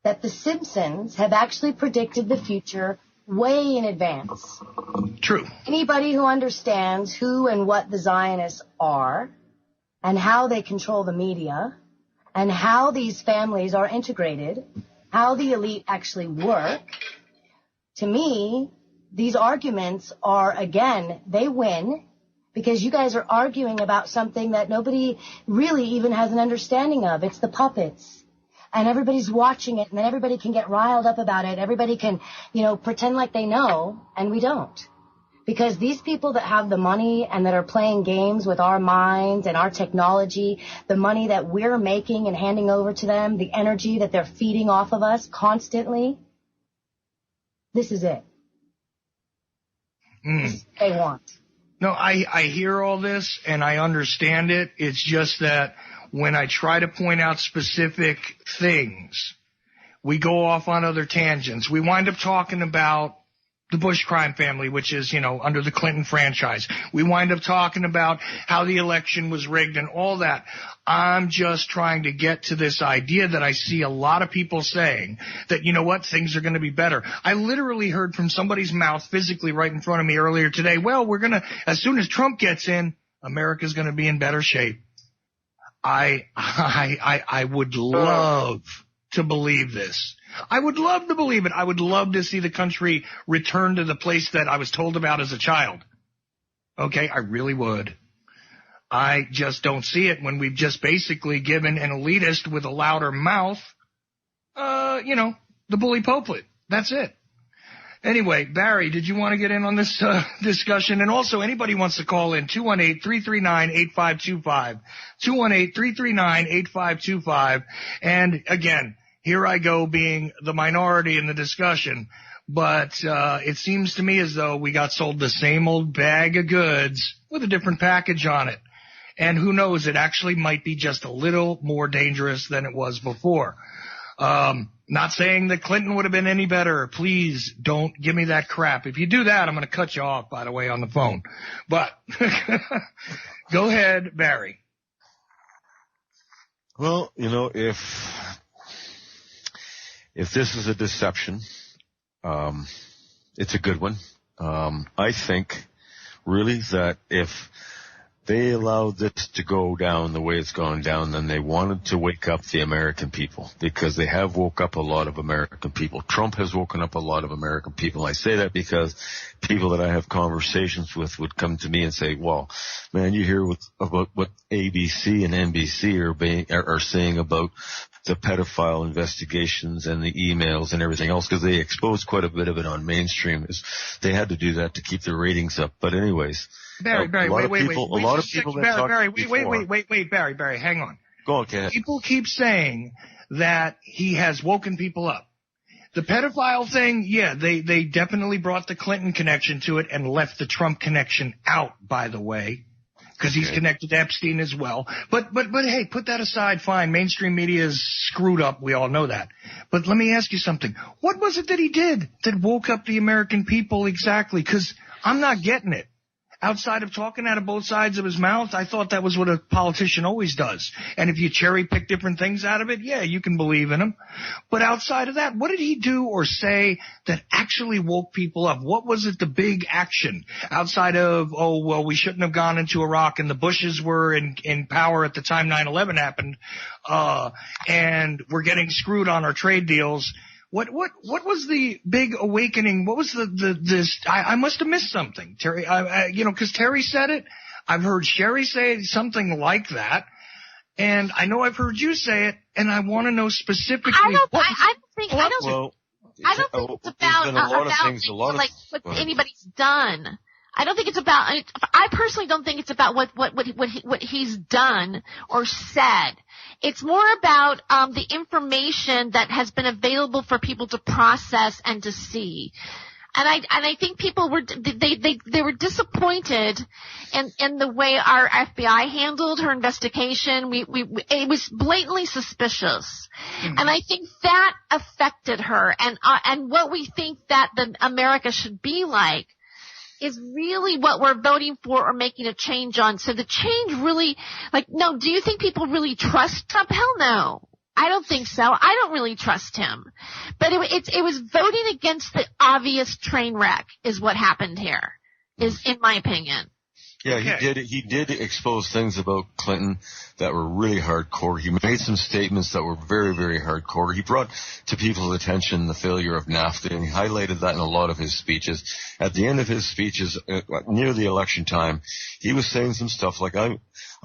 that The Simpsons have actually predicted the future way in advance. True. Anybody who understands who and what the Zionists are and how they control the media and how these families are integrated, how the elite actually work, to me, these arguments are, again, they win because you guys are arguing about something that nobody really even has an understanding of. It's the puppets. And everybody's watching it, and then everybody can get riled up about it. Everybody can, pretend like they know, and we don't. Because these people that have the money and that are playing games with our minds and our technology, the money that we're making and handing over to them, the energy that they're feeding off of us constantly, this is it. This is what they want. No, I hear all this, and I understand it. It's just that when I try to point out specific things, we go off on other tangents. We wind up talking about the Bush crime family, which is, under the Clinton franchise. We wind up talking about how the election was rigged and all that. I'm just trying to get to this idea that I see a lot of people saying that, things are going to be better. I literally heard from somebody's mouth physically right in front of me earlier today, well, as soon as Trump gets in, America's going to be in better shape. I would love to believe this. I would love to believe it. I would love to see the country return to the place that I was told about as a child. Okay, I really would. I just don't see it when we've just basically given an elitist with a louder mouth, the bully pulpit. That's it. Anyway, Barry, did you want to get in on this discussion? And also, anybody wants to call in, 218-339-8525, 218-339-8525. And again, here I go being the minority in the discussion, but it seems to me as though we got sold the same old bag of goods with a different package on it. And who knows, it actually might be just a little more dangerous than it was before. Not saying that Clinton would have been any better. Please don't give me that crap. If you do that, I'm going to cut you off, by the way, on the phone. But go ahead, Barry. Well, if this is a deception, it's a good one. I think really that if they allowed this to go down the way it's gone down, then they wanted to wake up the American people, because they have woke up a lot of American people. Trump has woken up a lot of American people. I say that because people that I have conversations with would come to me and say, well, man, you hear about what ABC and NBC are saying about the pedophile investigations and the emails and everything else, because they exposed quite a bit of it on mainstream. They had to do that to keep their ratings up. But anyways, Barry, Barry, hang on. Go ahead. People keep saying that he has woken people up. The pedophile thing, yeah, they definitely brought the Clinton connection to it and left the Trump connection out, by the way, because he's connected to Epstein as well. But hey, put that aside, fine. Mainstream media is screwed up. We all know that. But let me ask you something. What was it that he did that woke up the American people exactly? Because I'm not getting it. Outside of talking out of both sides of his mouth, I thought that was what a politician always does. And if you cherry pick different things out of it, yeah, you can believe in him. But outside of that, what did he do or say that actually woke people up? What was it, the big action outside of, oh, well, we shouldn't have gone into Iraq and the Bushes were in power at the time 9/11 happened, and we're getting screwed on our trade deals. What was the big awakening? What was I must have missed something, Terry. Because Terry said it. I've heard Sherry say something like that. And I know I've heard you say it, and I want to know specifically. I don't think it's about what anybody's done. I don't think it's about. I personally don't think it's about what he's done or said. It's more about the information that has been available for people to process and to see. And I think people were they were disappointed in the way our FBI handled her investigation. It was blatantly suspicious, and I think that affected her. And what we think that America should be like is really what we're voting for or making a change on. So the change really, no, do you think people really trust Trump? Hell no. I don't think so. I don't really trust him. But it was voting against the obvious train wreck is what happened here, is in my opinion. Yeah, okay. He did expose things about Clinton that were really hardcore. He made some statements that were very, very hardcore. He brought to people's attention the failure of NAFTA, and he highlighted that in a lot of his speeches. At the end of his speeches, near the election time, he was saying some stuff like, I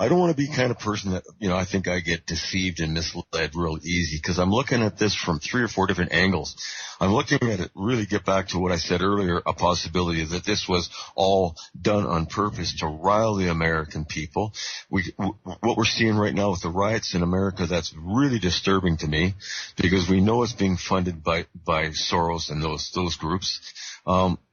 don't want to be the kind of person that, I think I get deceived and misled real easy, because I'm looking at this from 3 or 4 different angles. I'm looking at it, really get back to what I said earlier, a possibility that this was all done on purpose to rile the American people. What we're seeing right now with the riots in America, that's really disturbing to me, because we know it's being funded by Soros and those groups.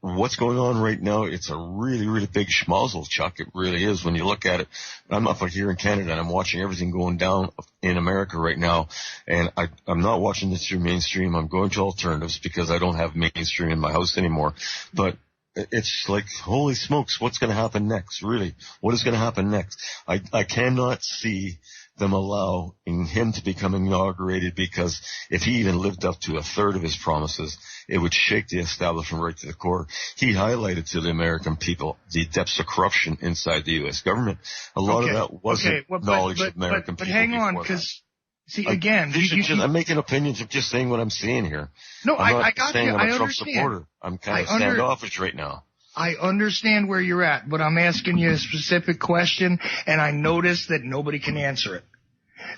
What's going on right now, it's a really, really big schmozzle, Chuck. It really is. When you look at it, I'm up here in Canada and I'm watching everything going down in America right now, and I'm not watching this through mainstream. I'm going to alternatives because I don't have mainstream in my house anymore. But it's like, holy smokes, what's going to happen next? Really, what is going to happen next? I cannot see them allowing him to become inaugurated, because if he even lived up to a third of his promises, it would shake the establishment right to the core. He highlighted to the American people the depths of corruption inside the U.S. government. A lot of that wasn't knowledge of American people. But hang on, because see, again, I'm making opinions. I'm just saying what I'm seeing here. No, I got you. I'm a Trump supporter. I'm kind of standoffish right now. I understand where you're at, but I'm asking you a specific question, and I notice that nobody can answer it.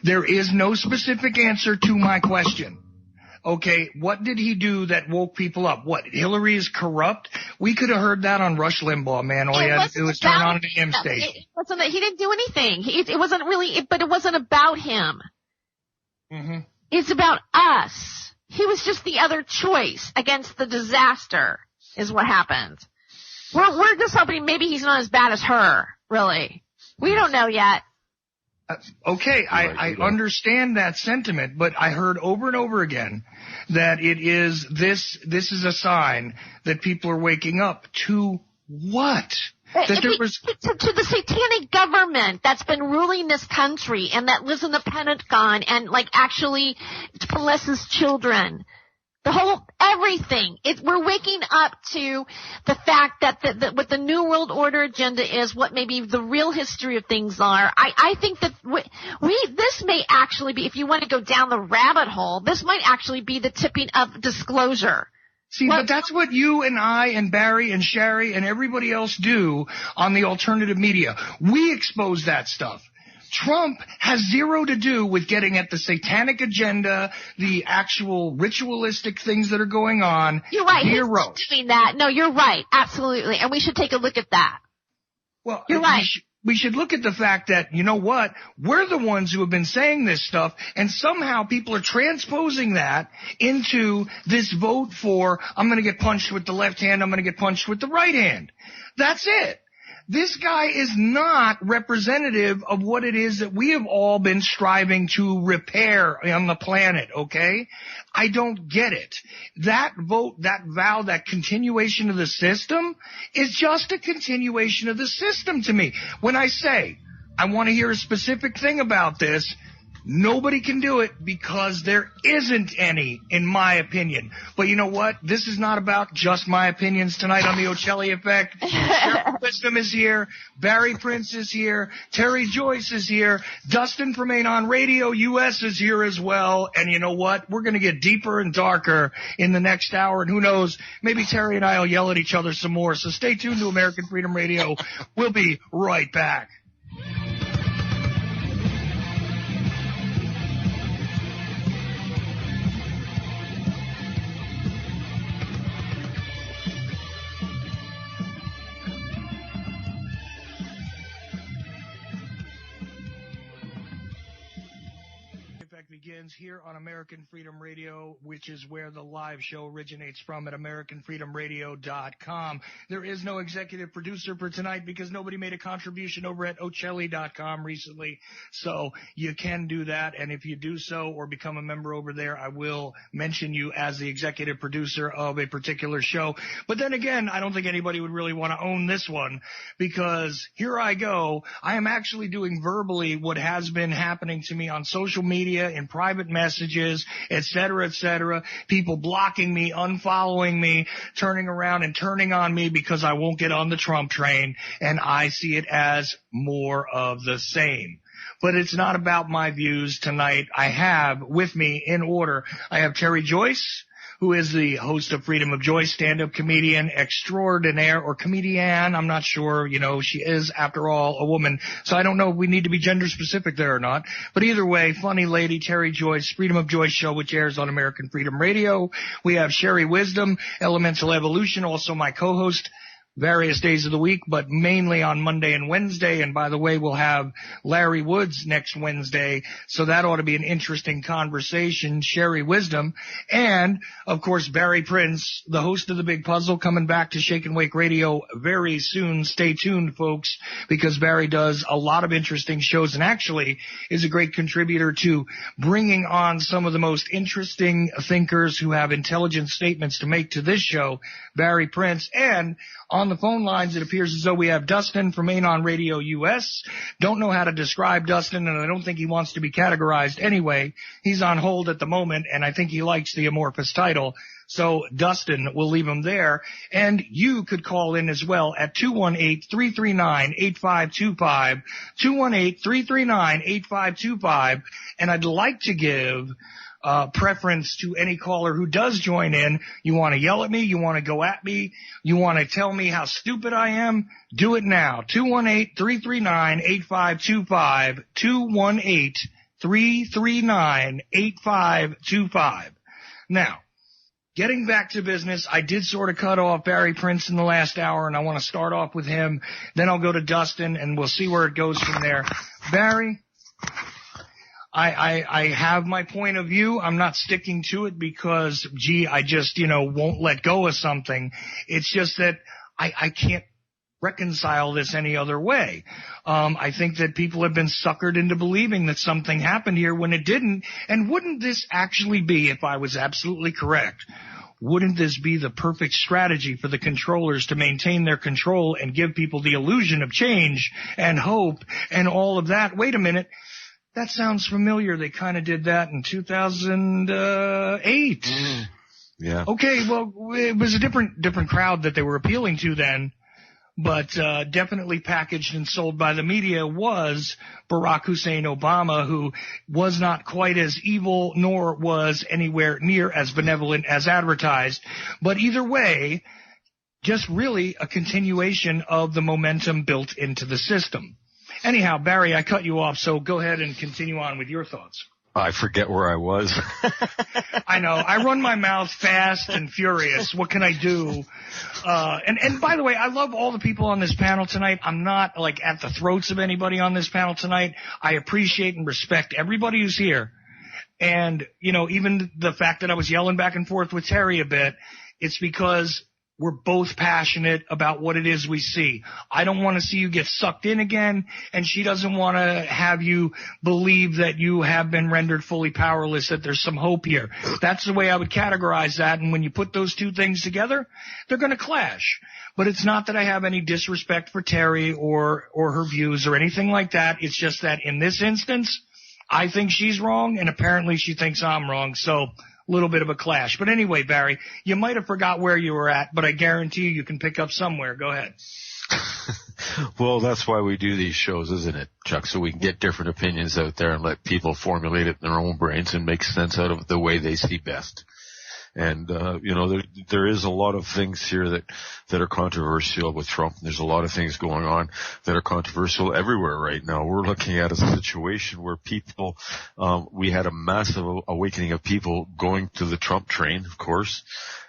There is no specific answer to my question. Okay, what did he do that woke people up? What, Hillary is corrupt? We could have heard that on Rush Limbaugh, man. All he had to do was turn on an AM station. He didn't do anything. It wasn't really, but it wasn't about him. Mm-hmm. It's about us. He was just the other choice against the disaster, is what happened. We're just hoping maybe he's not as bad as her, really. We don't know yet. Okay, I understand that sentiment, but I heard over and over again that this is a sign that people are waking up to what? To the satanic government that's been ruling this country and that lives in the Pentagon and actually molests children. The whole everything. We're waking up to the fact that what the New World Order agenda is, what maybe the real history of things are. I think that this may actually be, if you want to go down the rabbit hole, this might actually be the tipping of disclosure. See, but that's what you and I and Barry and Sherry and everybody else do on the alternative media. We expose that stuff. Trump has zero to do with getting at the satanic agenda, the actual ritualistic things that are going on. You're right. Zero. He's doing that. No, you're right. Absolutely. And we should take a look at that. Well, you're right. We should look at the fact that, you know what, we're the ones who have been saying this stuff, and somehow people are transposing that into this vote for, I'm going to get punched with the left hand, I'm going to get punched with the right hand. That's it. This guy is not representative of what it is that we have all been striving to repair on the planet, okay? I don't get it. That vote, that vow, that continuation of the system is just a continuation of the system to me. When I say I want to hear a specific thing about this, Nobody can do it because there isn't any, in my opinion. But you know what? This is not about just my opinions tonight on the Ochelli Effect. Sherry Wisdom is here. Barry Prince is here. Terry Joyce is here. Dustin from Anon Radio US is here as well. And you know what? We're going to get deeper and darker in the next hour. And who knows, maybe Terry and I will yell at each other some more. So stay tuned to American Freedom Radio. We'll be right back. Begins here on American Freedom Radio, which is where the live show originates from at AmericanFreedomRadio.com. There is no executive producer for tonight because nobody made a contribution over at Ochelli.com recently, so you can do that, and if you do so or become a member over there, I will mention you as the executive producer of a particular show. But then again, I don't think anybody would really want to own this one because here I go. I am actually doing verbally what has been happening to me on social media, in private messages, et cetera, people blocking me, unfollowing me, turning around and turning on me because I won't get on the Trump train, and I see it as more of the same. But it's not about my views tonight. I have with me in order, I have Terry Joyce, who is the host of Freedom of Joy, stand-up comedian extraordinaire, or comedian, I'm not sure, she is, after all, a woman, so I don't know if we need to be gender-specific there or not, but either way, funny lady, Terry Joyce, Freedom of Joy show, which airs on American Freedom Radio. We have Sherry Wisdom, Elemental Evolution, also my co-host, various days of the week, but mainly on Monday and Wednesday. And by the way, we'll have Larry Woods next Wednesday, so that ought to be an interesting conversation. Sherry Wisdom, and of course Barry Prince, the host of The Big Puzzle, coming back to Shake and Wake Radio very soon. Stay tuned, folks, because Barry does a lot of interesting shows and actually is a great contributor to bringing on some of the most interesting thinkers who have intelligent statements to make to this show, Barry Prince. And on the phone lines, it appears as though we have Dustin from Anon Radio US. Don't know how to describe Dustin, and I don't think he wants to be categorized anyway. He's on hold at the moment, and I think he likes the amorphous title. So, Dustin, we'll leave him there. And you could call in as well at 218-339-8525, 218-339-8525. And I'd like to give preference to any caller who does join in. You want to yell at me? You want to go at me? You want to tell me how stupid I am? Do it now. 218-339-8525, 218-339-8525. Now, getting back to business, I did sort of cut off Barry Prince in the last hour, and I want to start off with him. Then I'll go to Dustin, and we'll see where it goes from there. Barry, I have my point of view. I'm not sticking to it because, I just, won't let go of something. It's just that I can't reconcile this any other way. I think that people have been suckered into believing that something happened here when it didn't. And wouldn't this actually be, if I was absolutely correct, wouldn't this be the perfect strategy for the controllers to maintain their control and give people the illusion of change and hope and all of that? Wait a minute. That sounds familiar. They kind of did that in 2008. Yeah. Okay, well, it was a different crowd that they were appealing to then, but definitely packaged and sold by the media was Barack Hussein Obama, who was not quite as evil nor was anywhere near as benevolent as advertised. But either way, just really a continuation of the momentum built into the system. Anyhow, Barry, I cut you off, so go ahead and continue on with your thoughts. I forget where I was. I know. I run my mouth fast and furious. What can I do? And by the way, I love all the people on this panel tonight. I'm not at the throats of anybody on this panel tonight. I appreciate and respect everybody who's here. And, even the fact that I was yelling back and forth with Terry a bit, it's because we're both passionate about what it is we see. I don't want to see you get sucked in again, and she doesn't want to have you believe that you have been rendered fully powerless, that there's some hope here. That's the way I would categorize that, and when you put those two things together, they're going to clash. But it's not that I have any disrespect for Terry or her views or anything like that. It's just that in this instance, I think she's wrong, and apparently she thinks I'm wrong. So a little bit of a clash. But anyway, Barry, you might have forgot where you were at, but I guarantee you can pick up somewhere. Go ahead. Well, that's why we do these shows, isn't it, Chuck? So we can get different opinions out there and let people formulate it in their own brains and make sense out of it the way they see best. And, there is a lot of things here that are controversial with Trump. There's a lot of things going on that are controversial everywhere right now. We're looking at a situation where people, we had a massive awakening of people going to the Trump train, of course,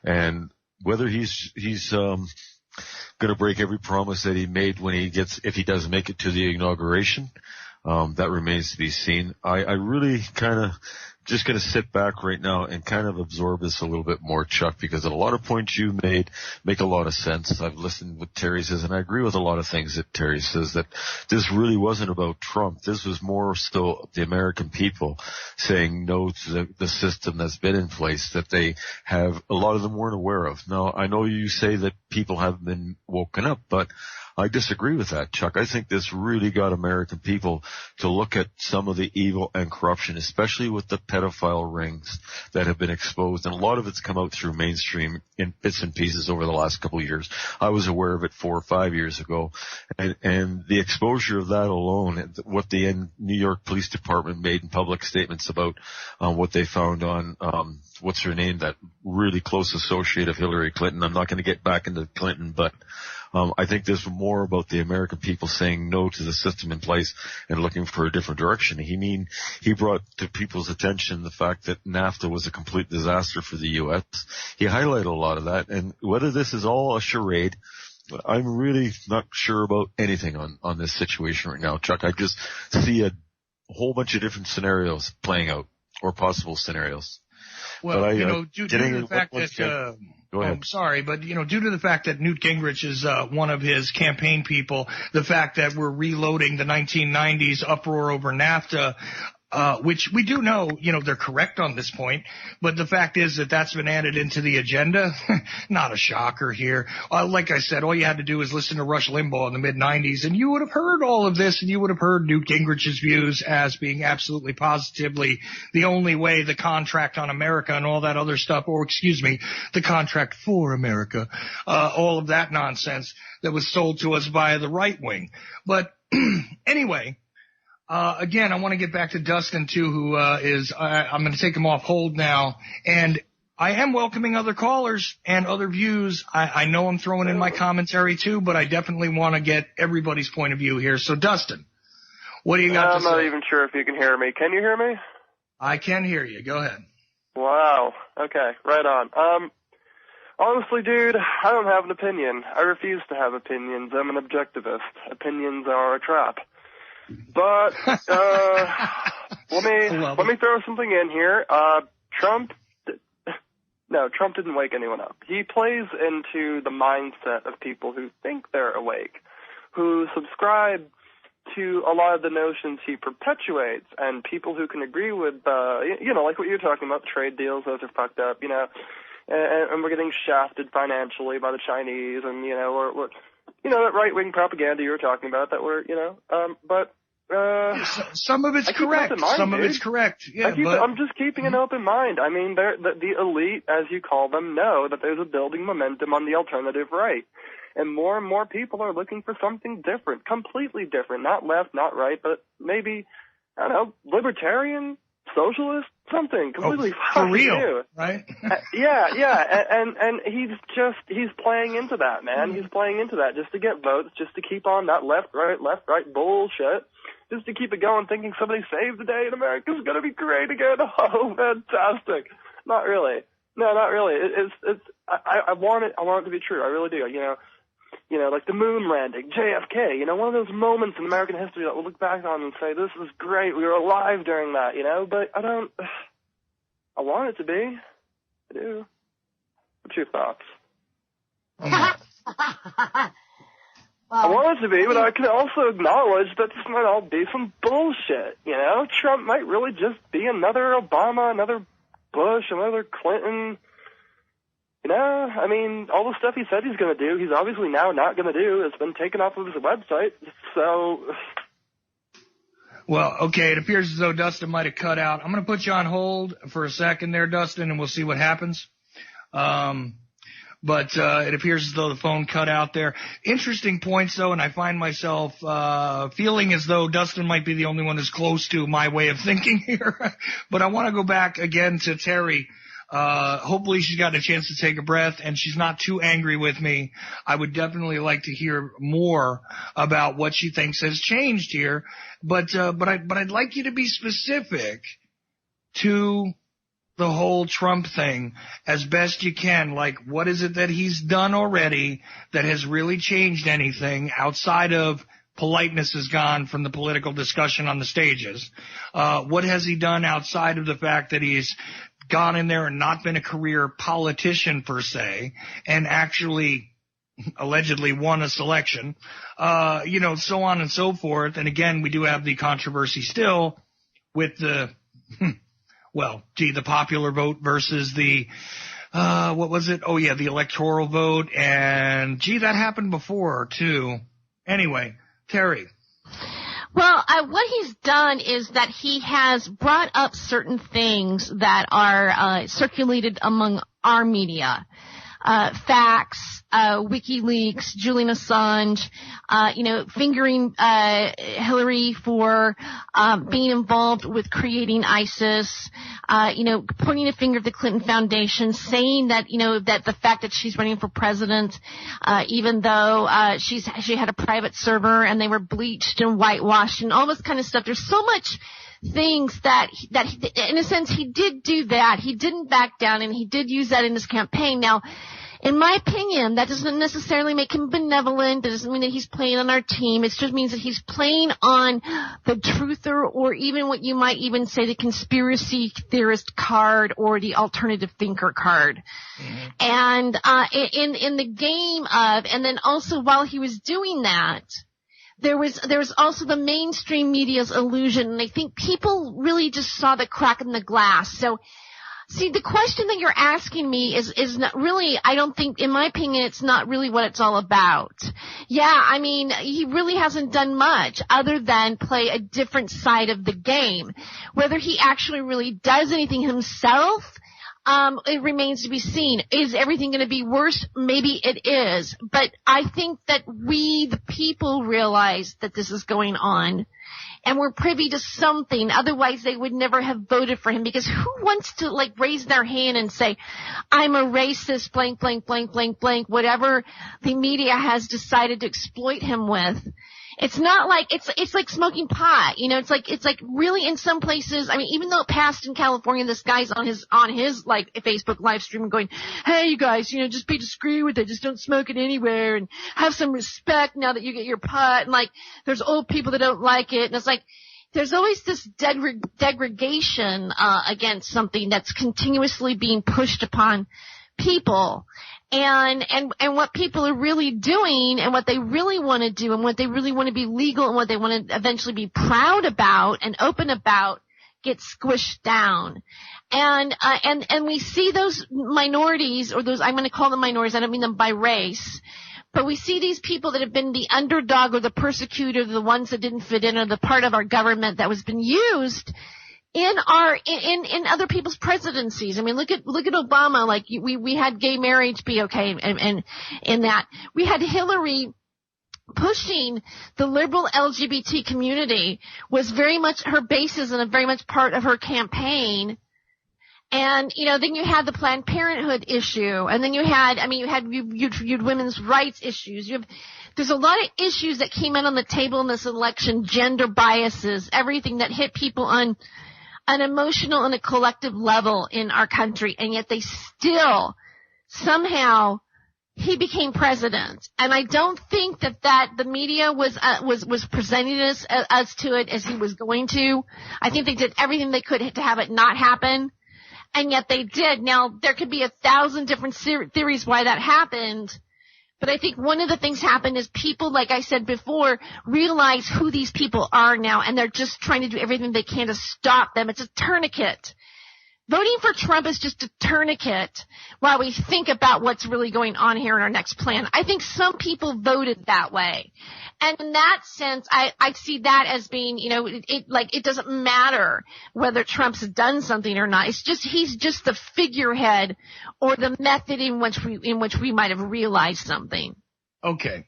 and whether he's going to break every promise that he made if he does make it to the inauguration, that remains to be seen. I really kind of just going to sit back right now and kind of absorb this a little bit more, Chuck, because a lot of points you made make a lot of sense. I've listened what Terry says, and I agree with a lot of things that Terry says, that this really wasn't about Trump. This was more so the American people saying no to the system that's been in place that a lot of them weren't aware of. Now, I know you say that people haven't been woken up, but I disagree with that, Chuck. I think this really got American people to look at some of the evil and corruption, especially with the pedophile rings that have been exposed. And a lot of it's come out through mainstream in bits and pieces over the last couple of years. I was aware of it 4 or 5 years ago. And the exposure of that alone, what the New York Police Department made in public statements about what they found on what's her name, that really close associate of Hillary Clinton. I'm not going to get back into Clinton, but I think this was more about the American people saying no to the system in place and looking for a different direction. He brought to people's attention the fact that NAFTA was a complete disaster for the U.S. He highlighted a lot of that, and whether this is all a charade, I'm really not sure about anything on this situation right now, Chuck. I just see a whole bunch of different scenarios playing out, or possible scenarios. Well, due to the fact that I'm sorry, but due to the fact that Newt Gingrich is one of his campaign people, the fact that we're reloading the 1990s uproar over NAFTA, which we do know, they're correct on this point, but the fact is that that's been added into the agenda. Not a shocker here. Like I said, all you had to do is listen to Rush Limbaugh in the mid-90s, and you would have heard all of this, and you would have heard Newt Gingrich's views as being absolutely positively the only way the contract on America and all that other stuff, or the contract for America, all of that nonsense that was sold to us by the right wing. But anyway, again, I want to get back to Dustin, too, who I'm going to take him off hold now. And I am welcoming other callers and other views. I know I'm throwing in my commentary, too, but I definitely want to get everybody's point of view here. So, Dustin, what do you got to say? I'm not even sure if you can hear me. Can you hear me? I can hear you. Go ahead. Wow. Okay. Right on. Honestly, dude, I don't have an opinion. I refuse to have opinions. I'm an objectivist. Opinions are a trap. But let me throw something in here. Trump didn't wake anyone up. He plays into the mindset of people who think they're awake, who subscribe to a lot of the notions he perpetuates, and people who can agree with, like what you're talking about, trade deals, those are fucked up, and we're getting shafted financially by the Chinese, and we're that right-wing propaganda you were talking about that some of it's correct. Some of it's correct. Yeah, I'm just keeping an open mind. I mean, the elite, as you call them, know that there's a building momentum on the alternative right. And more people are looking for something different, completely different. Not left, not right, but maybe, I don't know, libertarian, socialist, something completely for real, new. Right? Yeah. And he's playing into that, man. He's playing into that just to get votes, just to keep on that left, right bullshit. Just to keep it going, thinking somebody saved the day and America's gonna be great again. Oh, fantastic! Not really. No, not really. I want it to be true. I really do. Like the moon landing, JFK. One of those moments in American history that we'll look back on and say, "This was great. We were alive during that." But I don't. I want it to be. I do. What's your thoughts? I want it to be, but I can also acknowledge that this might all be some bullshit, Trump might really just be another Obama, another Bush, another Clinton. I mean, all the stuff he said he's going to do, he's obviously now not going to do. It's been taken off of his website, so... Well, okay, it appears as though Dustin might have cut out. I'm going to put you on hold for a second there, Dustin, and we'll see what happens. But it appears as though the phone cut out there. Interesting points, though, and I find myself feeling as though Dustin might be the only one who's close to my way of thinking here. But I want to go back again to Terry. Hopefully she's gotten a chance to take a breath and she's not too angry with me. I would definitely like to hear more about what she thinks has changed here. But I'd like you to be specific to the whole Trump thing as best you can. Like, what is it that he's done already that has really changed anything outside of politeness is gone from the political discussion on the stages? What has he done outside of the fact that he's gone in there and not been a career politician per se and actually allegedly won a selection, so on and so forth. And again, we do have the controversy still with the, the popular vote versus the, what was it? Oh yeah, the electoral vote. And that happened before too. Anyway, Terry. Well, what he's done is that he has brought up certain things that are circulated among our media. Facts, WikiLeaks, Julian Assange, fingering Hillary for being involved with creating ISIS, pointing a finger at the Clinton Foundation, saying that, that the fact that she's running for president, even though she had a private server and they were bleached and whitewashed and all this kind of stuff. There's so much things that in a sense he did do that. He didn't back down and he did use that in his campaign. Now, in my opinion, that doesn't necessarily make him benevolent. That doesn't mean that he's playing on our team. It just means that he's playing on the truther, or even what you might even say the conspiracy theorist card or the alternative thinker card. Mm-hmm. And in the game of, and then also while he was doing that, there was also the mainstream media's illusion, and I think people really just saw the crack in the glass. So, see, the question that you're asking me is not really, I don't think, in my opinion, it's not really what it's all about. Yeah, I mean, he really hasn't done much other than play a different side of the game. Whether he actually really does anything himself, it remains to be seen. Is everything going to be worse? Maybe it is. But I think that we, the people, realize that this is going on. And we're privy to something. Otherwise, they would never have voted for him. Because who wants to, raise their hand and say, I'm a racist, blank, blank, blank, blank, blank, whatever the media has decided to exploit him with. It's not like, it's like smoking pot. It's like really in some places, I mean, even though it passed in California, this guy's on his Facebook live stream going, hey, you guys, just be discreet with it. Just don't smoke it anywhere and have some respect now that you get your pot. And there's old people that don't like it. And it's like, there's always this degradation, against something that's continuously being pushed upon people. And what people are really doing and what they really want to do and what they really want to be legal and what they want to eventually be proud about and open about gets squished down. And we see those minorities, or those, I'm going to call them minorities, I don't mean them by race, but we see these people that have been the underdog or the persecutor, the ones that didn't fit in, or the part of our government that was been used in other people's presidencies. I mean, look at Obama. We had gay marriage be okay, and in that we had Hillary pushing the liberal LGBT community was very much her basis and a very much part of her campaign. And, then you had the Planned Parenthood issue, and then you had women's rights issues. There's a lot of issues that came in on the table in this election, gender biases, everything that hit people on an emotional and a collective level in our country, and yet they still somehow he became president. And I don't think that the media was presenting us to it as he was going to. I think they did everything they could to have it not happen, and yet they did. Now, there could be 1,000 different theories why that happened. But I think one of the things happened is people, like I said before, realize who these people are now, and they're just trying to do everything they can to stop them. It's a tourniquet. voting for Trump is just a tourniquet while we think about what's really going on here in our next plan. I think some people voted that way. And in that sense, I see that as being, it doesn't matter whether Trump's done something or not. It's just, he's just the figurehead or the method in which we might have realized something. Okay.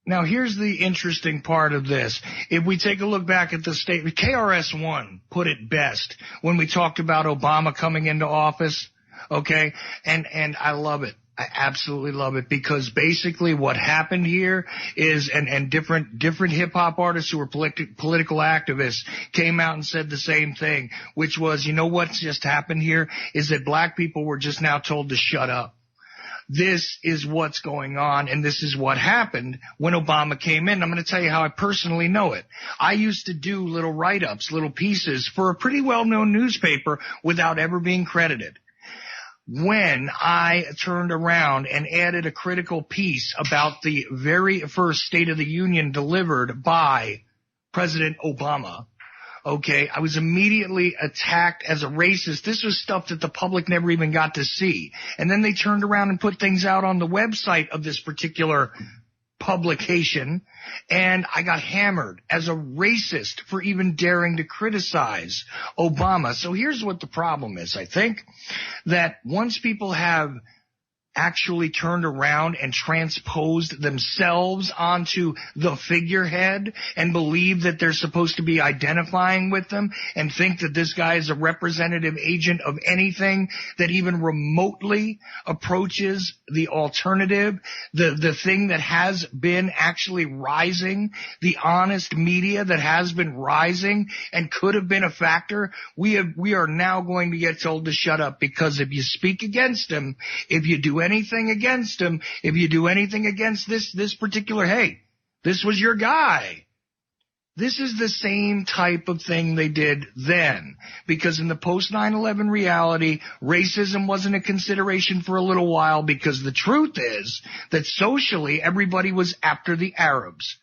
Now, here's the interesting part of this. If we take a look back at the state, KRS-One put it best when we talked about Obama coming into office, okay? And I love it. I absolutely love it, because basically what happened here is, and different hip-hop artists who were political activists came out and said the same thing, which was, what's just happened here is that black people were just now told to shut up. This is what's going on, and this is what happened when Obama came in. I'm going to tell you how I personally know it. I used to do little write-ups, little pieces for a pretty well-known newspaper without ever being credited. When I turned around and added a critical piece about the very first State of the Union delivered by President Obama, okay, I was immediately attacked as a racist. This was stuff that the public never even got to see. And then they turned around and put things out on the website of this particular publication, and I got hammered as a racist for even daring to criticize Obama. So here's what the problem is. I think that once people have actually turned around and transposed themselves onto the figurehead and believe that they're supposed to be identifying with them and think that this guy is a representative agent of anything that even remotely approaches the alternative, the thing that has been actually rising, the honest media that has been rising and could have been a factor, we are now going to get told to shut up, because if you speak against him, if you do anything against him, if you do anything against this particular, hey, this was your guy. This is the same type of thing they did then, because in the post 9/11 reality, racism wasn't a consideration for a little while, because the truth is that socially everybody was after the Arabs.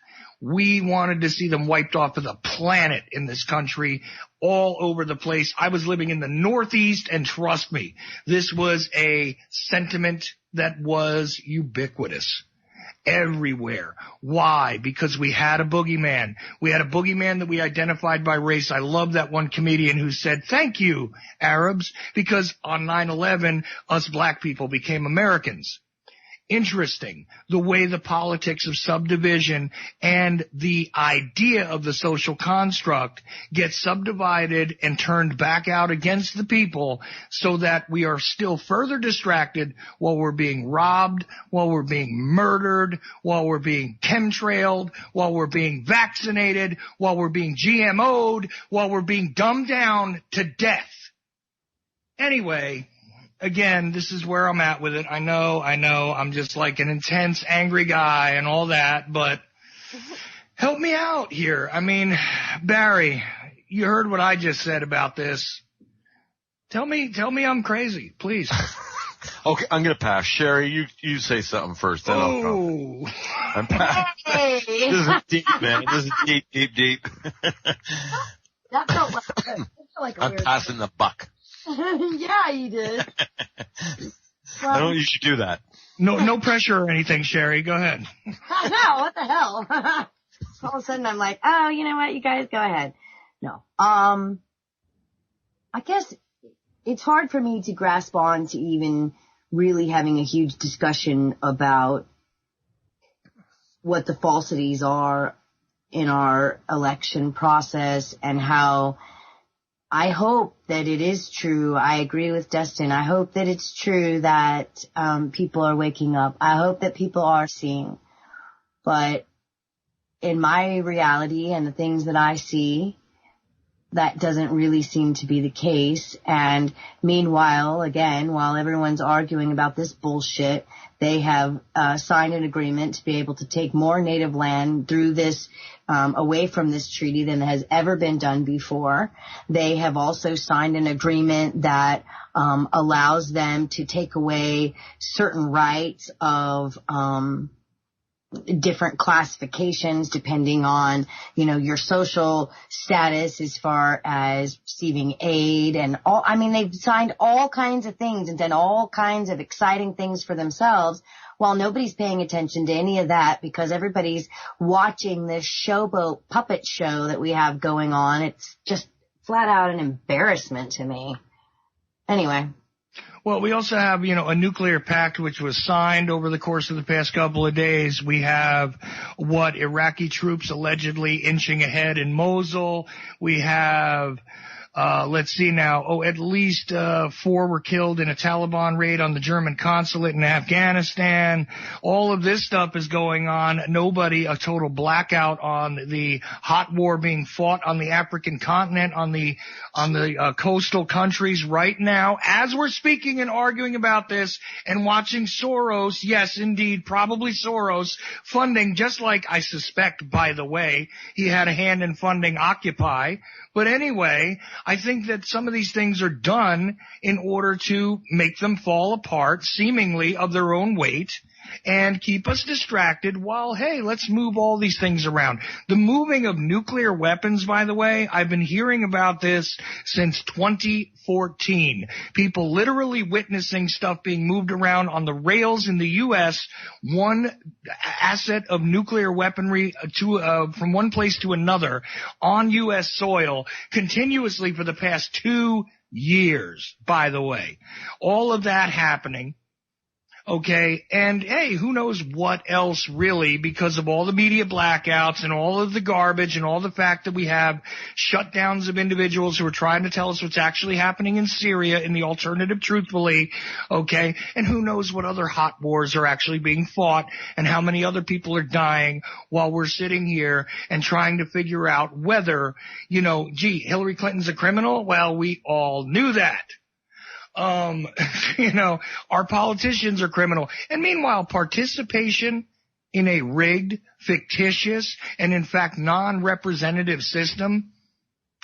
We wanted to see them wiped off of the planet in this country, all over the place. I was living in the Northeast, and trust me, this was a sentiment that was ubiquitous everywhere. Why? Because we had a boogeyman. We had a boogeyman that we identified by race. I love that one comedian who said, "Thank you, Arabs," because on 9/11, us black people became Americans. Interesting, the way the politics of subdivision and the idea of the social construct gets subdivided and turned back out against the people, so that we are still further distracted while we're being robbed, while we're being murdered, while we're being chemtrailed, while we're being vaccinated, while we're being GMO'd, while we're being dumbed down to death. Anyway, again, this is where I'm at with it. I know, I'm just like an intense, angry guy and all that, but help me out here. I mean, Barry, you heard what I just said about this. Tell me I'm crazy, please. Okay, I'm gonna pass. Sherry, you say something first, then I'll go. I'm passing. Hey. This is deep, man. This is deep. That felt like a I'm weird passing the buck. Yeah, you did. I don't usually do that. No pressure or anything, Sherry. Go ahead. No, what the hell? All of a sudden I'm like, oh, you know what? You guys go ahead. No. I guess it's hard for me to grasp on to even really having a huge discussion about what the falsities are in our election process, and how I hope that it is true. I agree with Destin. I hope that it's true that people are waking up. I hope that people are seeing. But in my reality and the things that I see, that doesn't really seem to be the case. And meanwhile, again, while everyone's arguing about this bullshit, they have signed an agreement to be able to take more native land through this, away from this treaty than has ever been done before. They have also signed an agreement that allows them to take away certain rights of different classifications depending on, your social status as far as receiving aid and all. I mean, they've signed all kinds of things and done all kinds of exciting things for themselves while nobody's paying attention to any of that because everybody's watching this showboat puppet show that we have going on. It's just flat out an embarrassment to me. Anyway. Well, we also have, a nuclear pact which was signed over the course of the past couple of days. We have Iraqi troops allegedly inching ahead in Mosul. We have, let's see now, at least 4 were killed in a Taliban raid on the German consulate in Afghanistan. All of this stuff is going on. A total blackout on the hot war being fought on the African continent, on the coastal countries right now, as we're speaking and arguing about this and watching Soros, yes, indeed, probably Soros, funding, just like I suspect, by the way, he had a hand in funding Occupy. But anyway, I think that some of these things are done in order to make them fall apart, seemingly of their own weight, and keep us distracted while, hey, let's move all these things around. The moving of nuclear weapons, by the way, I've been hearing about this since 2014. People literally witnessing stuff being moved around on the rails in the U.S., one asset of nuclear weaponry from one place to another on U.S. soil continuously for the past 2 years, by the way. All of that happening. Okay, and hey, who knows what else really, because of all the media blackouts and all of the garbage and all the fact that we have shutdowns of individuals who are trying to tell us what's actually happening in Syria in the alternative truthfully, okay, and who knows what other hot wars are actually being fought and how many other people are dying while we're sitting here and trying to figure out whether, Hillary Clinton's a criminal? Well, we all knew that. Our politicians are criminal. And meanwhile, participation in a rigged, fictitious, and in fact non-representative system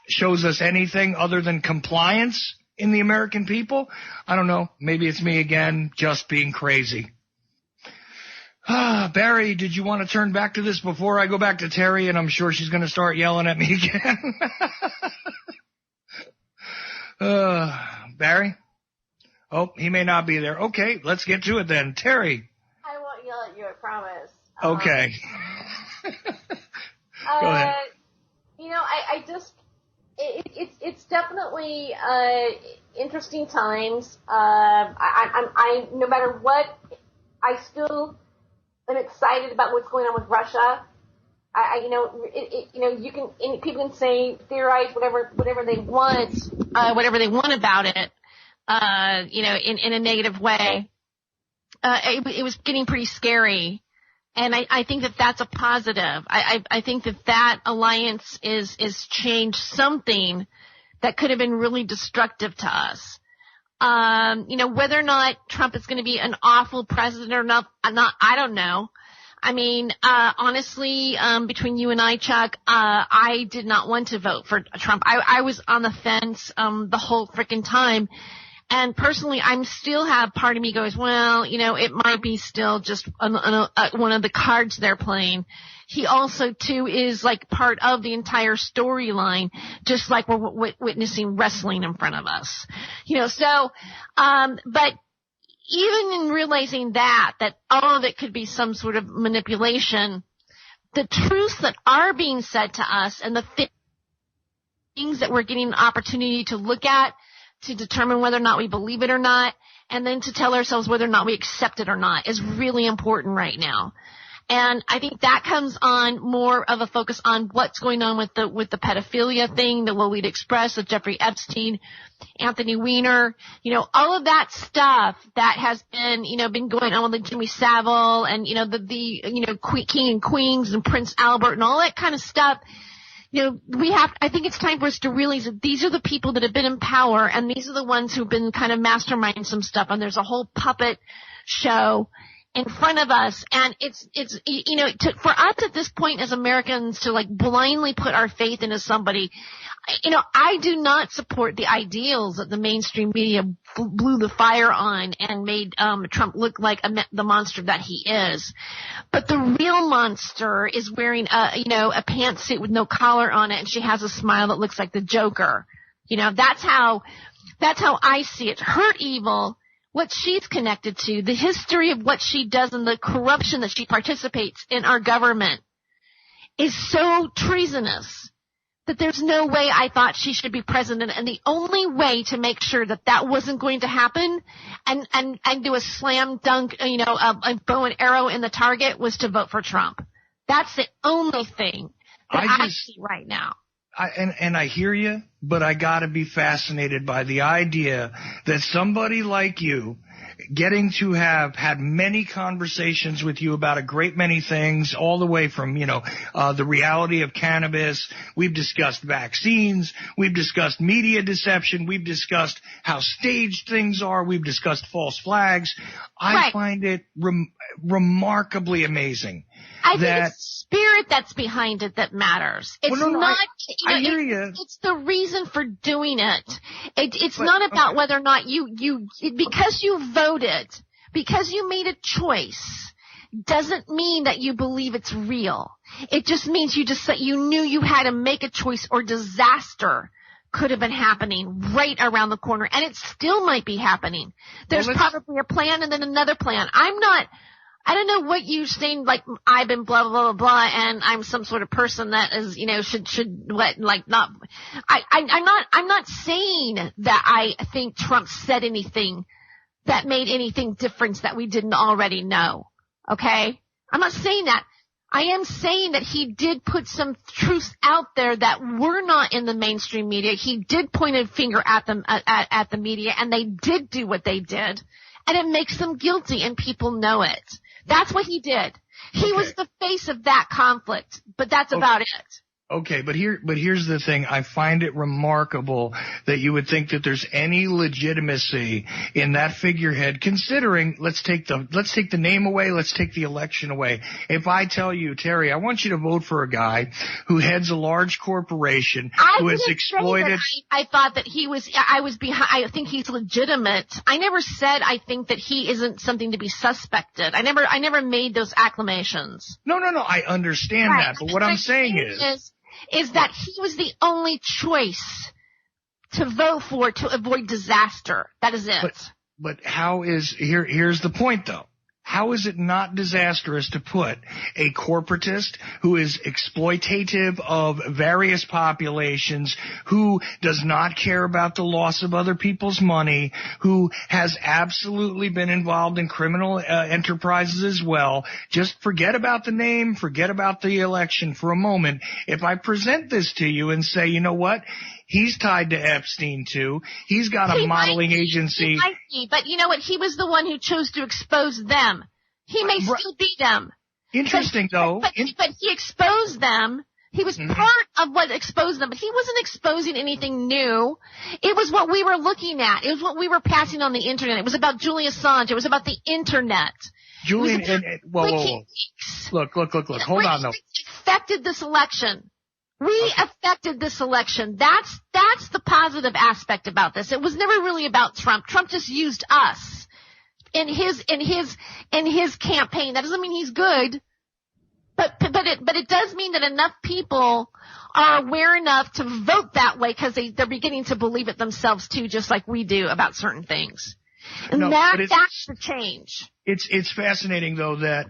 shows us anything other than compliance in the American people. I don't know. Maybe it's me again, just being crazy. Barry, did you want to turn back to this before I go back to Terry? And I'm sure she's going to start yelling at me again. Barry? Oh, he may not be there. Okay, let's get to it then. Terry. I won't yell at you, I promise. Okay. Go ahead. I just, it's definitely, interesting times. I no matter what, I still am excited about what's going on with Russia. People can say, theorize whatever they want about it. In a negative way. It was getting pretty scary. And I think that that's a positive. I think that alliance is changed something that could have been really destructive to us. Whether or not Trump is going to be an awful president or not, I don't know. I mean, honestly, between you and I, Chuck, I did not want to vote for Trump. I was on the fence, the whole frickin' time. And personally, I'm still have part of me goes, well, it might be still just one of the cards they're playing. He also, too, is like part of the entire storyline, just like we're witnessing wrestling in front of us. But even in realizing that all of it could be some sort of manipulation, the truths that are being said to us and the things that we're getting an opportunity to look at, to determine whether or not we believe it or not, and then to tell ourselves whether or not we accept it or not is really important right now. And I think that comes on more of a focus on what's going on with the pedophilia thing, the Lolita Express, with Jeffrey Epstein, Anthony Weiner, all of that stuff that has been going on with Jimmy Savile and, the King and Queens and Prince Albert and all that kind of stuff. I think it's time for us to realize that these are the people that have been in power, and these are the ones who've been kind of masterminding some stuff, and there's a whole puppet show. in front of us, and it's for us at this point as Americans to like blindly put our faith into somebody. I do not support the ideals that the mainstream media blew the fire on and made Trump look like the monster that he is. But the real monster is wearing a pantsuit with no collar on it, and she has a smile that looks like the Joker. That's how I see it. Her evil, what she's connected to, the history of what she does and the corruption that she participates in our government is so treasonous that there's no way I thought she should be president. And the only way to make sure that that wasn't going to happen and do a slam dunk, a bow and arrow in the target was to vote for Trump. That's the only thing that I see right now. And I hear you, but I gotta be fascinated by the idea that somebody like you, getting to have had many conversations with you about a great many things, all the way from, the reality of cannabis. We've discussed vaccines. We've discussed media deception. We've discussed how staged things are. We've discussed false flags. I find it remarkably amazing. I think it's the spirit that's behind it that matters. It's I hear you. It's the reason for doing it. It's not about whether or not because you voted, because you made a choice, doesn't mean that you believe it's real. It just means you knew you had to make a choice or disaster could have been happening right around the corner, and it still might be happening. There's probably a plan and then another plan. I don't know what you're saying, like, I've been blah, blah, blah, blah, and I'm some sort of person that is, I'm not saying that I think Trump said anything that made anything different that we didn't already know. Okay? I'm not saying that. I am saying that he did put some truths out there that were not in the mainstream media. He did point a finger at them, at the media, and they did do what they did. And it makes them guilty, and people know it. That's what he did. He was the face of that conflict, but that's about it. Okay, but here's the thing. I find it remarkable that you would think that there's any legitimacy in that figurehead, considering let's take the name away, let's take the election away. If I tell you, Terry, I want you to vote for a guy who heads a large corporation who has exploited. I thought that I think he's legitimate. I never said I think that he isn't something to be suspected. I never made those acclamations. No, I understand that, but what I'm saying is that he was the only choice to vote for to avoid disaster. That is it. But here's the point though. How is it not disastrous to put a corporatist who is exploitative of various populations, who does not care about the loss of other people's money, who has absolutely been involved in criminal enterprises as well? Just forget about the name, forget about the election for a moment. If I present this to you and say, you know what? He's tied to Epstein too. He's got a modeling agency. He might be, but you know what? He was the one who chose to expose them. He may still be them. Interesting, though. But he exposed them. He was part of what exposed them, but he wasn't exposing anything new. It was what we were looking at. It was what we were passing on the internet. It was about Julian Assange. It was about the internet. Julian, whoa. Look. Hold on, though. Affected this election. We affected this election. That's the positive aspect about this. It was never really about Trump. Trump just used us in his campaign. That doesn't mean he's good, but it does mean that enough people are aware enough to vote that way because they're beginning to believe it themselves too, just like we do about certain things. And that's the change. It's fascinating though that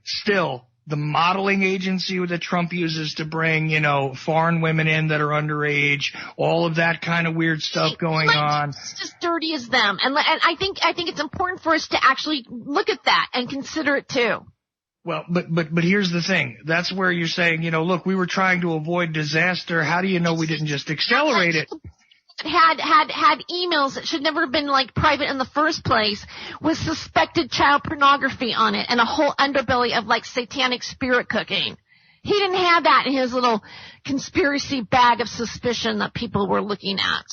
still the modeling agency that Trump uses to bring, foreign women in that are underage, all of that kind of weird stuff going on. It's just dirty as them. And I think it's important for us to actually look at that and consider it too. Well, but here's the thing. That's where you're saying, look, we were trying to avoid disaster. How do you know we didn't just accelerate it? Had emails that should never have been private in the first place with suspected child pornography on it and a whole underbelly of satanic spirit cooking. He didn't have that in his little conspiracy bag of suspicion that people were looking at.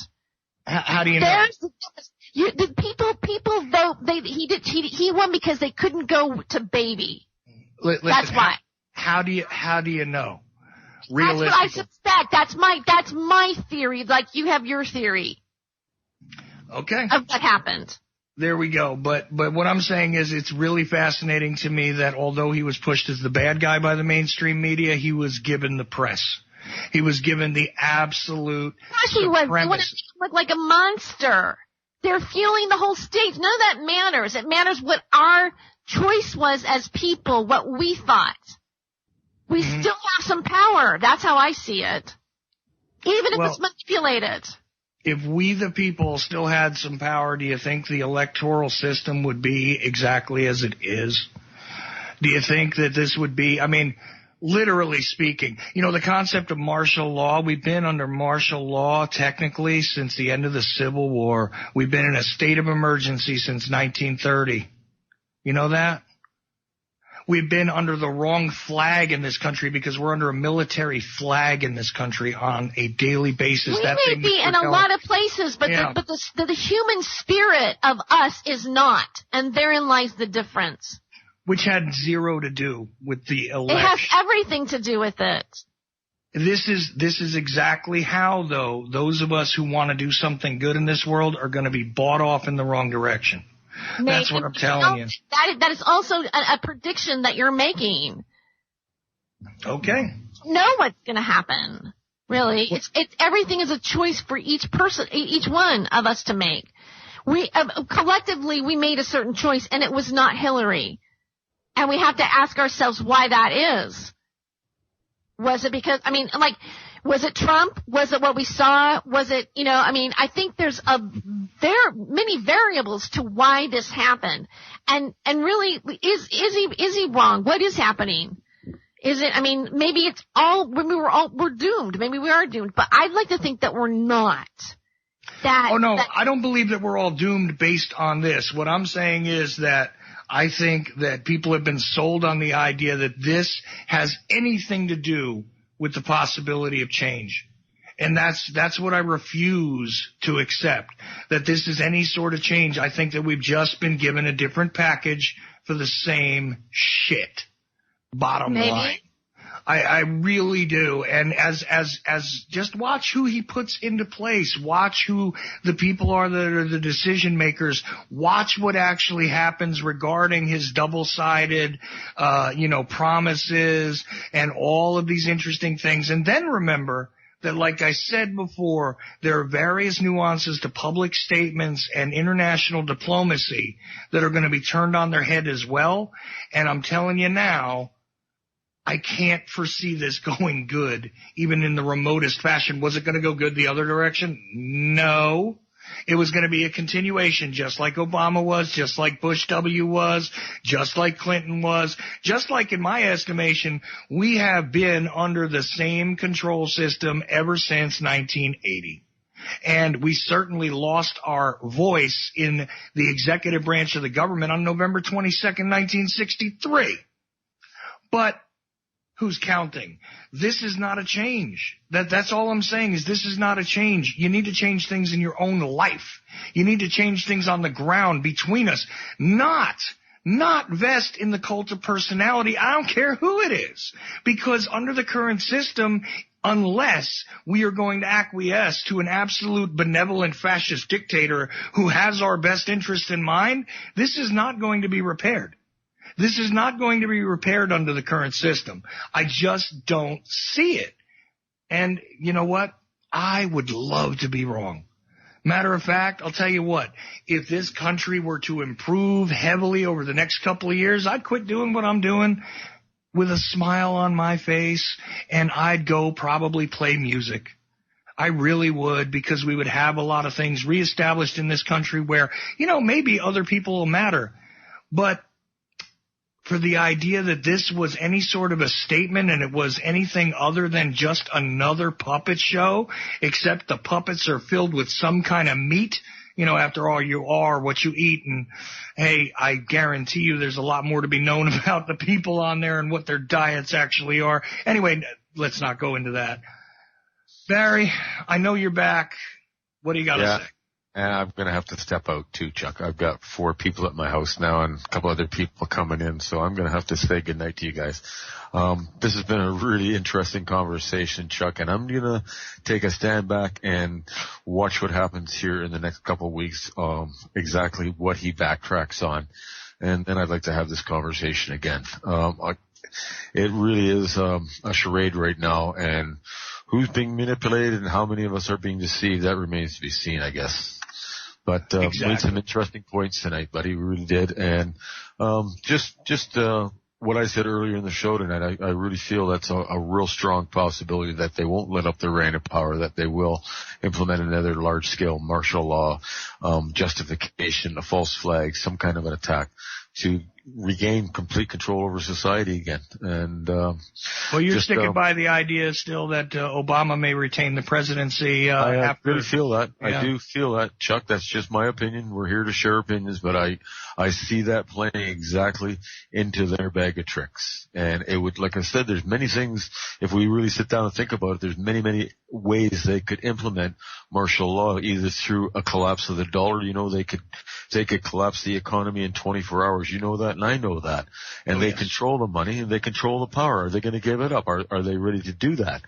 How do you know? There's the difference. People vote. He won because they couldn't go to baby. Listen, that's why. How do you know? That's what I suspect. That's my theory. Like you have your theory. Okay. Of what happened. There we go. But what I'm saying is it's really fascinating to me that although he was pushed as the bad guy by the mainstream media, he was given the press. He was given the absolute supremacy. He looked like a monster. They're fueling the whole stage. None of that matters. It matters what our choice was as people, what we thought. We still have some power. That's how I see it. Even if it's manipulated. If we, the people, still had some power, do you think the electoral system would be exactly as it is? Do you think that this would be, I mean, literally speaking, you know, the concept of martial law, we've been under martial law technically since the end of the Civil War. We've been in a state of emergency since 1930. You know that? We've been under the wrong flag in this country because we're under a military flag in this country on a daily basis. We may be in a lot of places, but the human spirit of us is not, and therein lies the difference. Which had zero to do with the election. It has everything to do with it. This is exactly how, though, those of us who want to do something good in this world are going to be bought off in the wrong direction. That's what I'm telling you. That is also a prediction that you're making. Okay. Know what's going to happen. Really, it's everything is a choice for each person, each one of us to make. We collectively we made a certain choice, and it was not Hillary, and we have to ask ourselves why that is. Was it because was it Trump? Was it what we saw? Was it, I think there's many variables to why this happened. And really, is he wrong? What is happening? Is it, maybe it's we're doomed. Maybe we are doomed, but I'd like to think that we're not. I don't believe that we're all doomed based on this. What I'm saying is that I think that people have been sold on the idea that this has anything to do with the possibility of change. And that's what I refuse to accept, that this is any sort of change. I think that we've just been given a different package for the same shit. Bottom line. I really do. And as just watch who he puts into place. Watch who the people are that are the decision makers. Watch what actually happens regarding his double-sided, promises and all of these interesting things. And then remember that, like I said before, there are various nuances to public statements and international diplomacy that are going to be turned on their head as well. And I'm telling you now, I can't foresee this going good, even in the remotest fashion. Was it going to go good the other direction? No. It was going to be a continuation, just like Obama was, just like Bush W was, just like Clinton was, just like, in my estimation, we have been under the same control system ever since 1980. And we certainly lost our voice in the executive branch of the government on November 22nd, 1963. But who's counting? This is not a change. That's all I'm saying is this is not a change. You need to change things in your own life. You need to change things on the ground between us. Not vest in the cult of personality. I don't care who it is. Because under the current system, unless we are going to acquiesce to an absolute benevolent fascist dictator who has our best interest in mind, this is not going to be repaired. This is not going to be repaired under the current system. I just don't see it. And you know what? I would love to be wrong. Matter of fact, I'll tell you what, if this country were to improve heavily over the next couple of years, I'd quit doing what I'm doing with a smile on my face, and I'd go probably play music. I really would, because we would have a lot of things reestablished in this country where, maybe other people will matter. But for the idea that this was any sort of a statement and it was anything other than just another puppet show, except the puppets are filled with some kind of meat. After all, you are what you eat. And, hey, I guarantee you there's a lot more to be known about the people on there and what their diets actually are. Anyway, let's not go into that. Barry, I know you're back. What do you got to say? And I'm going to have to step out too, Chuck. I've got 4 people at my house now and a couple other people coming in, so I'm going to have to say goodnight to you guys. This has been a really interesting conversation, Chuck, and I'm going to take a stand back and watch what happens here in the next couple of weeks, exactly what he backtracks on. And then I'd like to have this conversation again. It really is a charade right now, and who's being manipulated and how many of us are being deceived, that remains to be seen, I guess. But made some interesting points tonight, buddy. We really did. And just what I said earlier in the show tonight, I really feel that's a real strong possibility that they won't let up their reign of power, that they will implement another large-scale martial law, justification, a false flag, some kind of an attack to regain complete control over society again. And well, you're sticking by the idea still that Obama may retain the presidency I really feel that. Yeah. I do feel that, Chuck. That's just my opinion. We're here to share opinions, but I see that playing exactly into their bag of tricks. And it would, like I said, there's many things, if we really sit down and think about it, there's many ways they could implement martial law, either through a collapse of the dollar. You know, they could collapse the economy in 24 hours. You know that, and I know that. And they control the money and they control the power. Are they going to give it up? Are they ready to do that?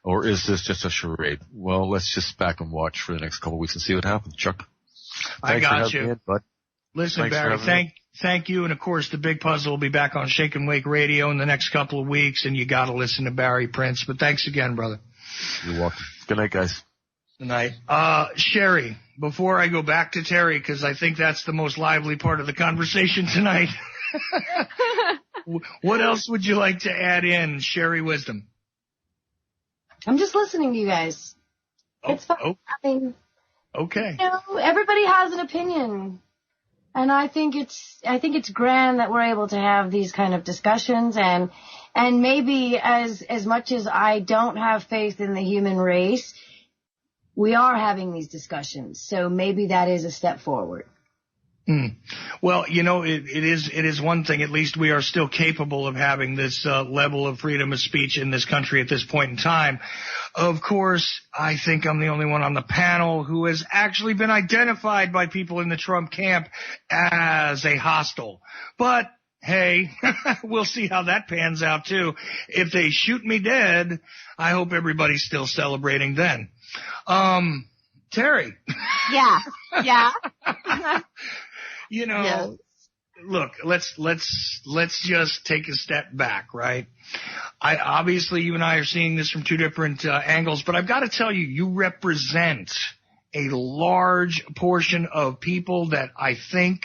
Or is this just a charade? Well, let's just back and watch for the next couple of weeks and see what happens, Chuck. I got you. Listen, Barry, thank you. And of course, the Big Puzzle will be back on Shake and Wake Radio in the next couple of weeks, and you got to listen to Barry Prince. But thanks again, brother. You're welcome. Good night, guys. Good night. Sherry, before I go back to Terry, because I think that's the most lively part of the conversation tonight, what else would you like to add in, Sherry Wisdom? I'm just listening to you guys. It's fun. Oh. I mean, okay. You know, everybody has an opinion. And I think it's grand that we're able to have these kind of discussions, and maybe as much as I don't have faith in the human race, we are having these discussions. So maybe that is a step forward. Well, you know, it is one thing. At least we are still capable of having this level of freedom of speech in this country at this point in time. Of course, I think I'm the only one on the panel who has actually been identified by people in the Trump camp as a hostile. But hey, we'll see how that pans out too. If they shoot me dead, I hope everybody's still celebrating then. Terry. Yeah. You know, Look, let's just take a step back, right? Obviously you and I are seeing this from two different angles, but I've got to tell you, you represent a large portion of people that I think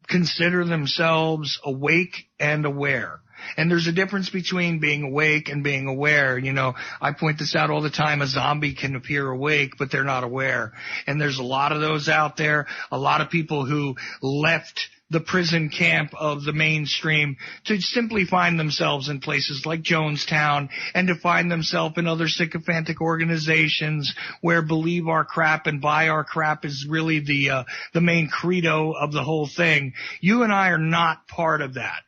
consider themselves awake and aware. And there's a difference between being awake and being aware. You know, I point this out all the time. A zombie can appear awake, but they're not aware. And there's a lot of those out there, a lot of people who left the prison camp of the mainstream to simply find themselves in places like Jonestown and to find themselves in other sycophantic organizations where believe our crap and buy our crap is really the main credo of the whole thing. You and I are not part of that.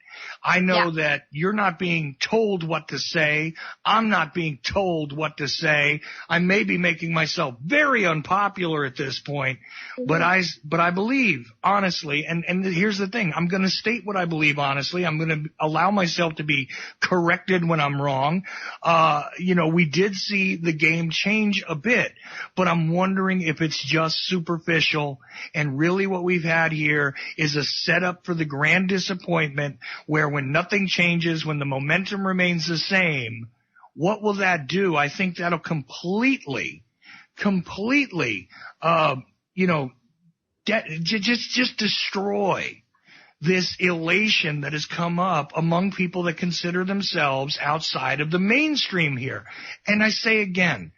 I know that you're not being told what to say. I'm not being told what to say. I may be making myself very unpopular at this point, but I believe honestly, and here's the thing, I'm going to state what I believe honestly. I'm going to allow myself to be corrected when I'm wrong. You know, we did see the game change a bit, but I'm wondering if it's just superficial, and really what we've had here is a setup for the grand disappointment where when nothing changes, when the momentum remains the same, what will that do? I think that'll completely, you know, just destroy this elation that has come up among people that consider themselves outside of the mainstream here. And I say again,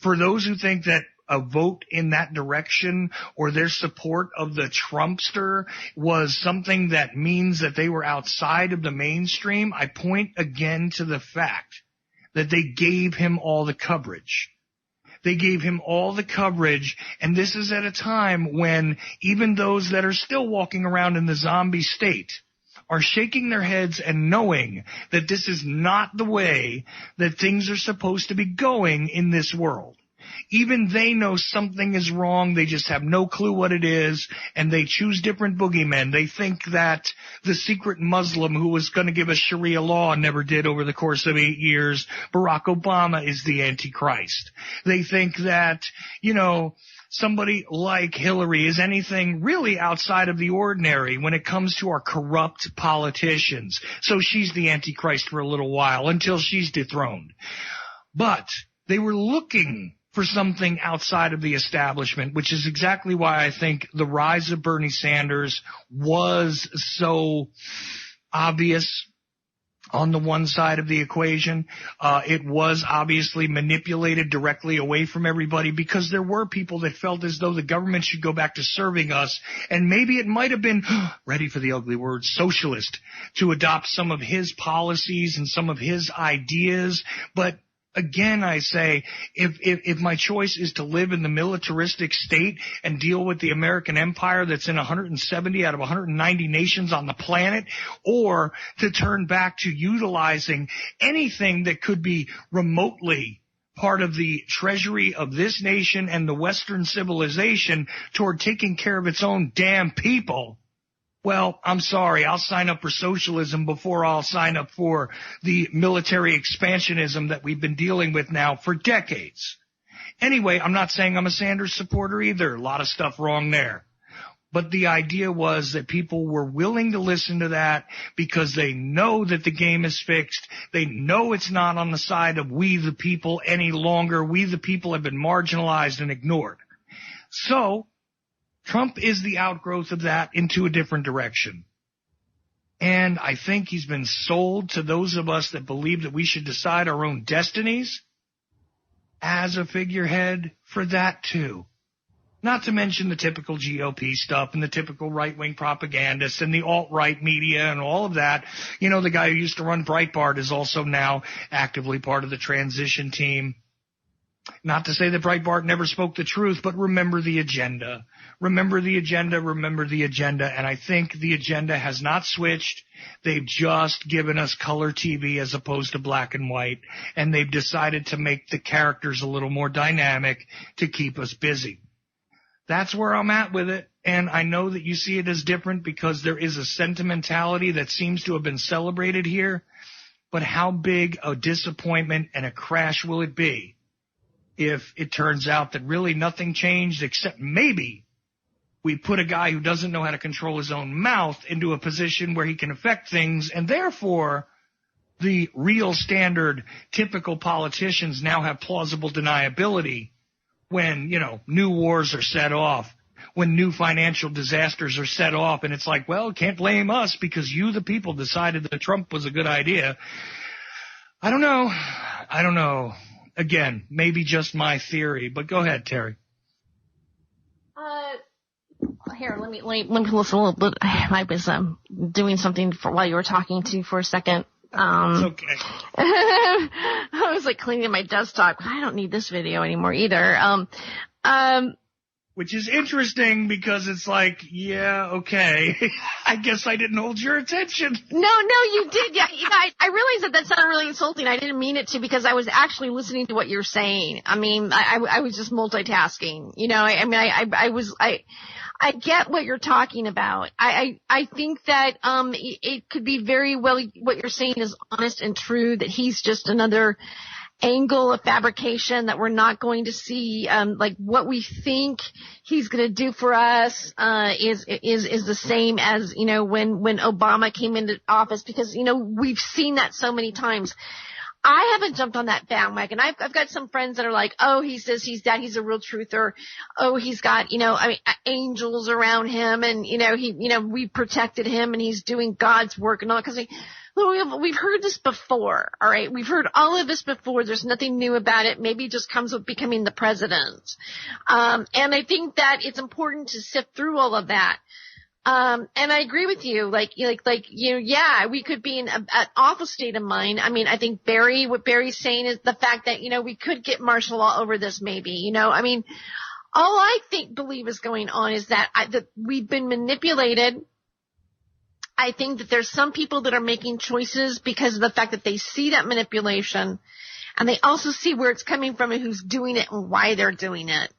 for those who think that a vote in that direction or their support of the Trumpster was something that means that they were outside of the mainstream, I point again to the fact that they gave him all the coverage. They gave him all the coverage, and this is at a time when even those that are still walking around in the zombie state are shaking their heads and knowing that this is not the way that things are supposed to be going in this world. Even they know something is wrong. They just have no clue what it is, and they choose different boogeymen. They think that the secret Muslim who was going to give us Sharia law and never did over the course of 8 years, Barack Obama, is the Antichrist. They think that, somebody like Hillary is anything really outside of the ordinary when it comes to our corrupt politicians. So she's the Antichrist for a little while until she's dethroned. But they were looking for something outside of the establishment, which is exactly why I think the rise of Bernie Sanders was so obvious on the one side of the equation. It was obviously manipulated directly away from everybody because there were people that felt as though the government should go back to serving us, and maybe it might have been, ready for the ugly word, socialist, to adopt some of his policies and some of his ideas. But again, I say, if my choice is to live in the militaristic state and deal with the American empire that's in 170 out of 190 nations on the planet, or to turn back to utilizing anything that could be remotely part of the treasury of this nation and the Western civilization toward taking care of its own damn people, well, I'm sorry, I'll sign up for socialism before I'll sign up for the military expansionism that we've been dealing with now for decades. Anyway, I'm not saying I'm a Sanders supporter either. A lot of stuff wrong there. But the idea was that people were willing to listen to that because they know that the game is fixed. They know it's not on the side of we the people any longer. We the people have been marginalized and ignored. So Trump is the outgrowth of that into a different direction. And I think he's been sold to those of us that believe that we should decide our own destinies as a figurehead for that too. Not to mention the typical GOP stuff and the typical right-wing propagandists and the alt-right media and all of that. The guy who used to run Breitbart is also now actively part of the transition team. Not to say that Breitbart never spoke the truth, but remember the agenda. Remember the agenda, remember the agenda. And I think the agenda has not switched. They've just given us color TV as opposed to black and white. And they've decided to make the characters a little more dynamic to keep us busy. That's where I'm at with it. And I know that you see it as different because there is a sentimentality that seems to have been celebrated here. But how big a disappointment and a crash will it be if it turns out that really nothing changed except maybe we put a guy who doesn't know how to control his own mouth into a position where he can affect things, and therefore the real standard typical politicians now have plausible deniability when, new wars are set off, when new financial disasters are set off, and it's like, well, can't blame us because you, the people, decided that Trump was a good idea. I don't know. Again, maybe just my theory, but go ahead, Terry. Here, let me listen a little bit. I was doing something while you were talking to for a second. It's okay. I was cleaning my desktop. I don't need this video anymore either. Which is interesting because it's like, yeah, okay. I guess I didn't hold your attention. No, you did. Yeah, I realized that sounded really insulting. I didn't mean it to because I was actually listening to what you're saying. I mean, I was just multitasking. I get what you're talking about. I think that it could be very well what you're saying is honest and true, that he's just another angle of fabrication that we're not going to see. What we think he's going to do for us is the same as when Obama came into office, because we've seen that so many times. I haven't jumped on that bandwagon. I've got some friends that are like, oh, he says he's a real truther. Oh, he's got, angels around him, and, we protected him and he's doing God's work and all that. Cause we've heard this before. All right. We've heard all of this before. There's nothing new about it. Maybe it just comes with becoming the president. And I think that it's important to sift through all of that. And I agree with you. Yeah, we could be in an awful state of mind. I mean, I think what Barry's saying is the fact that, we could get martial law over this maybe, I mean, all I believe is going on is that we've been manipulated. I think that there's some people that are making choices because of the fact that they see that manipulation And they also see where it's coming from and who's doing it and why they're doing it.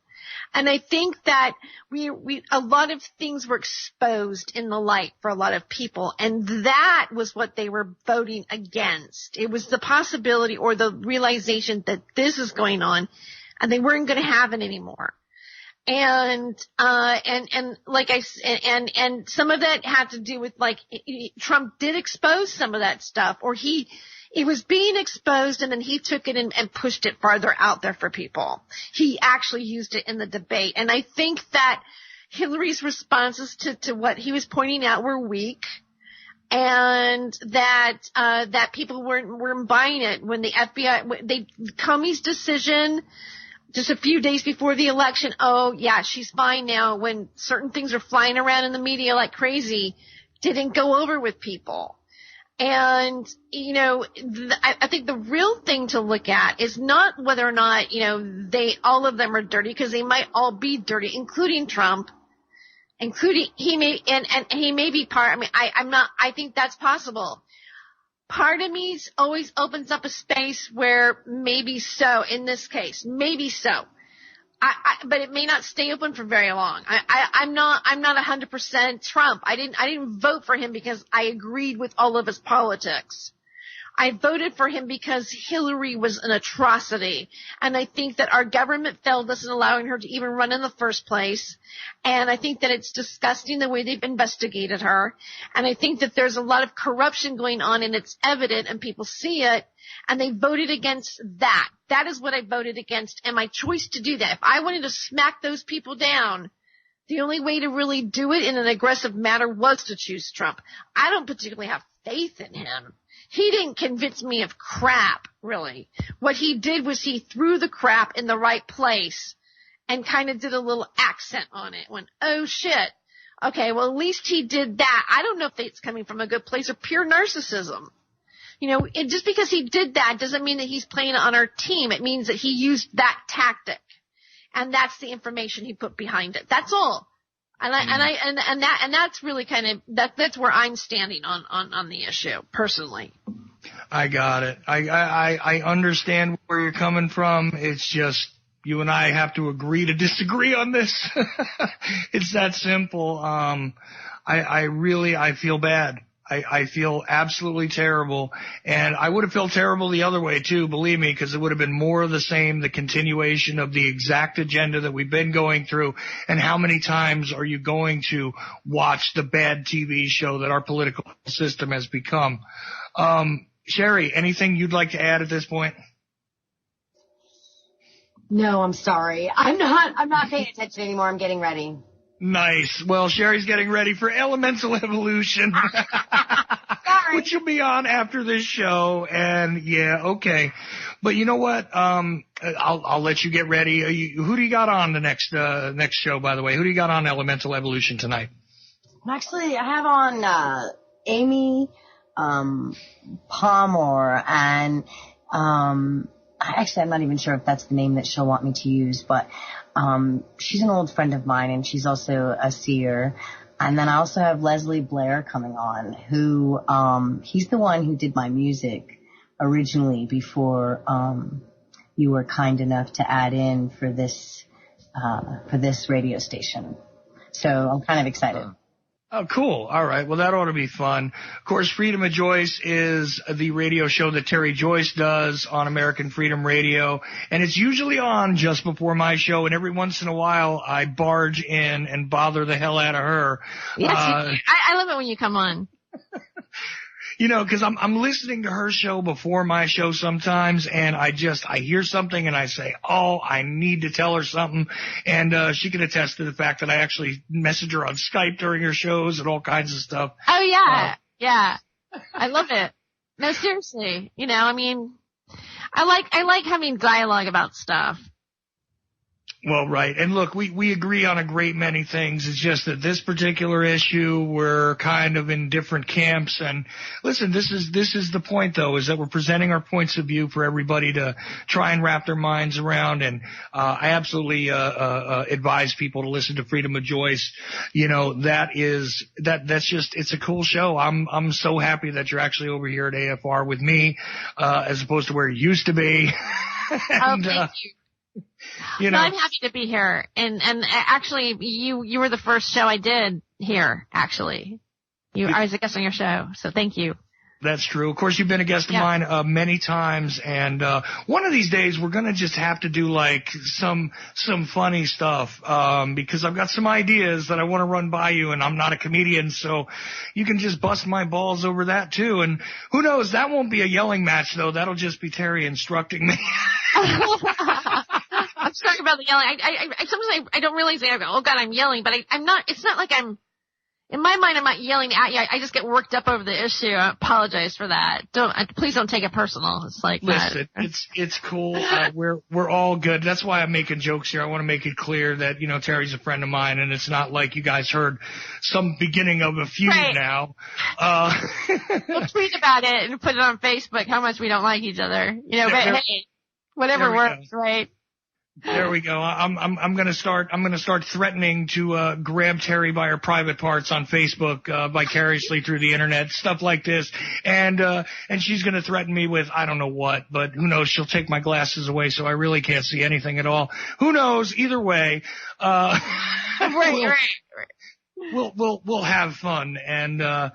And I think that a lot of things were exposed in the light for a lot of people, and that was what they were voting against. It was the possibility or the realization that this is going on, and they weren't going to have it anymore. And like and some of that had to do with, like, Trump did expose some of that stuff, or it was being exposed, and then he took it and pushed it farther out there for people. He actually used it in the debate. And I think that Hillary's responses to what he was pointing out were weak, and that people weren't buying it when the FBI, Comey's decision just a few days before the election, oh yeah, she's fine now, when certain things are flying around in the media like crazy, didn't go over with people. And, you know, I think the real thing to look at is not whether or not, you know, all of them are dirty, because they might all be dirty, including Trump, he may be part, I mean, I think that's possible. Part of me always opens up a space where maybe so, in this case, maybe so. But it may not stay open for very long. I'm not 100% Trump. I didn't vote for him because I agreed with all of his politics. I voted for him because Hillary was an atrocity. And I think that our government failed us in allowing her to even run in the first place. And I think that it's disgusting the way they've investigated her. And I think that there's a lot of corruption going on, and it's evident, and people see it. And they voted against that. That is what I voted against, and my choice to do that. If I wanted to smack those people down, the only way to really do it in an aggressive manner was to choose Trump. I don't particularly have faith in him. He didn't convince me of crap, really. What he did was he threw the crap in the right place and kind of did a little accent on it. Went, oh shit. Okay, well at least he did that. I don't know if it's coming from a good place or pure narcissism. You know, just because he did that doesn't mean that he's playing on our team. It means that he used that tactic, and that's the information he put behind it. That's all. And that's really kind of that's where I'm standing on the issue personally. I got it. I understand where you're coming from. It's just you and I have to agree to disagree on this. It's that simple. I feel bad. I feel absolutely terrible, and I would have felt terrible the other way too, believe me, because it would have been more of the same, the continuation of the exact agenda that we've been going through. And how many times are you going to watch the bad TV show that our political system has become? Sherry, anything you'd like to add at this point? No, I'm sorry. I'm not paying attention anymore. I'm getting ready. Nice. Well, Sherry's getting ready for Elemental Evolution, which will be on after this show. And yeah, okay. But you know what? I'll let you get ready. Who do you got on the next show, by the way? Who do you got on Elemental Evolution tonight? Actually, I have on Amy Palmer, and actually, I'm not even sure if that's the name that she'll want me to use, but she's an old friend of mine, and she's also a seer. And then I also have Leslie Blair coming on, who he's the one who did my music originally before you were kind enough to add in for this radio station. So I'm kind of excited. Oh, cool. All right. Well, that ought to be fun. Of course, Freedom of Joyce is the radio show that Terry Joyce does on American Freedom Radio. And it's usually on just before my show. And every once in a while, I barge in and bother the hell out of her. Yes, I love it when you come on. You know, because I'm listening to her show before my show sometimes, and I hear something and I say, oh, I need to tell her something. And she can attest to the fact that I actually message her on Skype during her shows and all kinds of stuff. Oh, yeah. Yeah. I love it. No, seriously. You know, I mean, I like having dialogue about stuff. Well, right. And look, we agree on a great many things. It's just that this particular issue, we're kind of in different camps. And listen, this is the point, though, is that we're presenting our points of view for everybody to try and wrap their minds around. And I absolutely advise people to listen to Freedom of Joyce. You know, that's just, it's a cool show. I'm so happy that you're actually over here at AFR with me, as opposed to where you used to be. And, thank you. You know, no, I'm happy to be here, and actually, you were the first show I did here. Actually, I was a guest on your show, so thank you. That's true. Of course, you've been a guest of mine many times, and one of these days we're gonna just have to do like some funny stuff, because I've got some ideas that I want to run by you, and I'm not a comedian, so you can just bust my balls over that too. And who knows? That won't be a yelling match though. That'll just be Terry instructing me. I'm sorry about the yelling. I sometimes I don't realize that. Oh God, I'm yelling, but I'm not. It's not like I'm. In my mind, I'm not yelling at you. I just get worked up over the issue. I apologize for that. Please don't take it personal. It's like, listen, it's cool. We're all good. That's why I'm making jokes here. I want to make it clear that, you know, Terry's a friend of mine, and it's not like you guys heard some beginning of a feud now. We'll tweet about it and put it on Facebook how much we don't like each other. You know, but hey, whatever works, right? There we go. I'm gonna start threatening to grab Terry by her private parts on Facebook vicariously through the internet, stuff like this, and she's gonna threaten me with I don't know what, but who knows? She'll take my glasses away, so I really can't see anything at all. Who knows? Either way, right. We'll have fun, and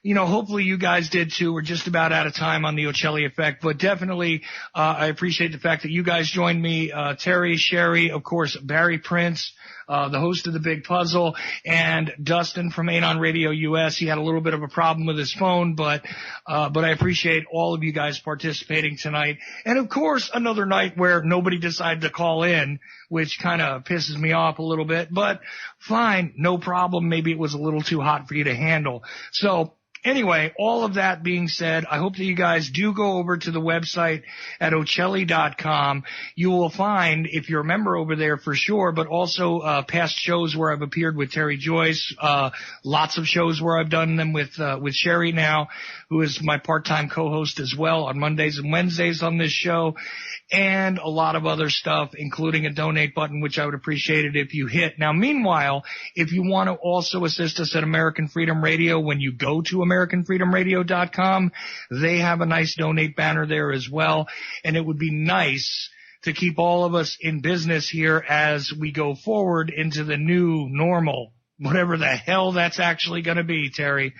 you know, hopefully you guys did too. We're just about out of time on the Ochelli effect, but definitely, I appreciate the fact that you guys joined me, Terry, Sherry, of course, Barry Prince, the host of The Big Puzzle, and Dustin from Anon Radio US. He had a little bit of a problem with his phone, but I appreciate all of you guys participating tonight. And of course, another night where nobody decided to call in, which kind of pisses me off a little bit, but fine, no problem. Maybe it was a little too hot for you to handle. So, anyway, all of that being said, I hope that you guys do go over to the website at Ochelli.com. You will find, if you're a member over there for sure, but also past shows where I've appeared with Terry Joyce, lots of shows where I've done them with Sherry now, who is my part-time co-host as well on Mondays and Wednesdays on this show, and a lot of other stuff, including a donate button, which I would appreciate it if you hit. Now, meanwhile, if you want to also assist us at American Freedom Radio, when you go to AmericanFreedomRadio.com, they have a nice donate banner there as well, and it would be nice to keep all of us in business here as we go forward into the new normal, whatever the hell that's actually going to be, Terry.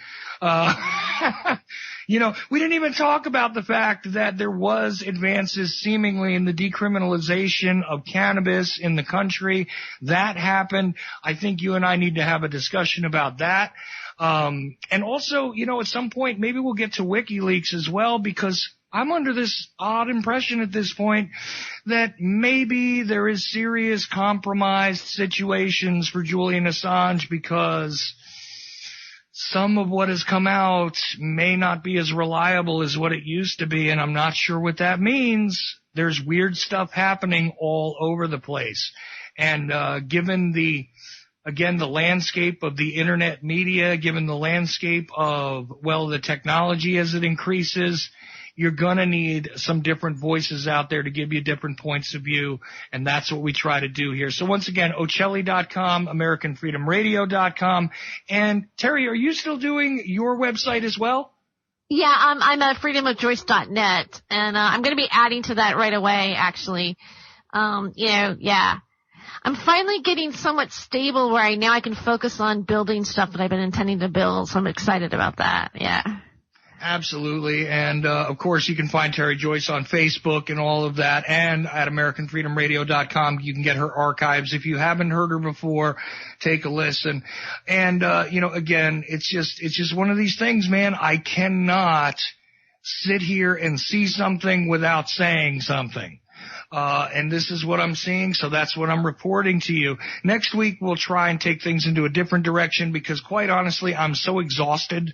You know, we didn't even talk about the fact that there was advances seemingly in the decriminalization of cannabis in the country. That happened. I think you and I need to have a discussion about that. And also, you know, at some point, maybe we'll get to WikiLeaks as well, because I'm under this odd impression at this point that maybe there is serious compromised situations for Julian Assange, because some of what has come out may not be as reliable as what it used to be, and I'm not sure what that means. There's weird stuff happening all over the place. And given the landscape of the internet media, given the landscape of, well, the technology as it increases, you're going to need some different voices out there to give you different points of view, and that's what we try to do here. So once again, Ochelli.com, AmericanFreedomRadio.com. And Terry, are you still doing your website as well? Yeah, I'm at freedomofjoyce.net, and I'm going to be adding to that right away, actually. Yeah. I'm finally getting somewhat stable where now I can focus on building stuff that I've been intending to build, so I'm excited about that, yeah. Absolutely. And, of course, you can find Terry Joyce on Facebook and all of that. And at AmericanFreedomRadio.com, you can get her archives. If you haven't heard her before, take a listen. And, you know, again, it's just one of these things, man. I cannot sit here and see something without saying something. And this is what I'm seeing, so that's what I'm reporting to you. Next week, we'll try and take things into a different direction, because quite honestly, I'm so exhausted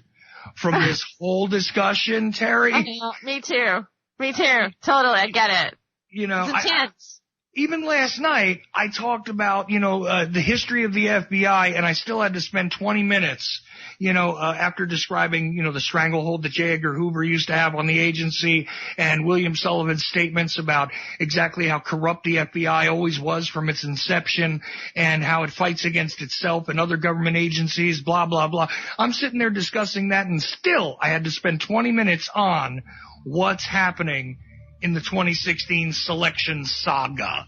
from this whole discussion, Terry. Me too. Totally. I get it. You know, it's intense. even last night, I talked about, the history of the FBI, and I still had to spend 20 minutes, after describing, the stranglehold that J. Edgar Hoover used to have on the agency and William Sullivan's statements about exactly how corrupt the FBI always was from its inception and how it fights against itself and other government agencies, blah, blah, blah. I'm sitting there discussing that, and still I had to spend 20 minutes on what's happening in the 2016 selection saga.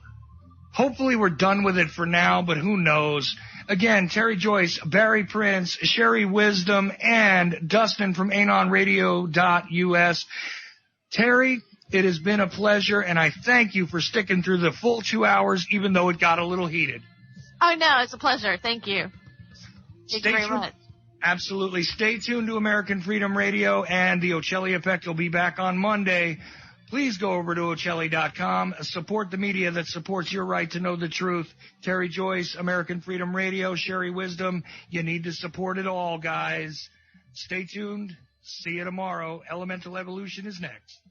Hopefully we're done with it for now, but who knows. Again, Terry Joyce, Barry Prince, Sherry Wisdom, and Dustin from AnonRadio.us. Terry, it has been a pleasure, and I thank you for sticking through the full 2 hours, even though it got a little heated. Oh, no, it's a pleasure. Thank you. Thank you very much. Absolutely. Stay tuned to American Freedom Radio, and the Ochelli Effect will be back on Monday. Please go over to Ochelli.com. Support the media that supports your right to know the truth. Terry Joyce, American Freedom Radio, Sherry Wisdom. You need to support it all, guys. Stay tuned. See you tomorrow. Elemental Evolution is next.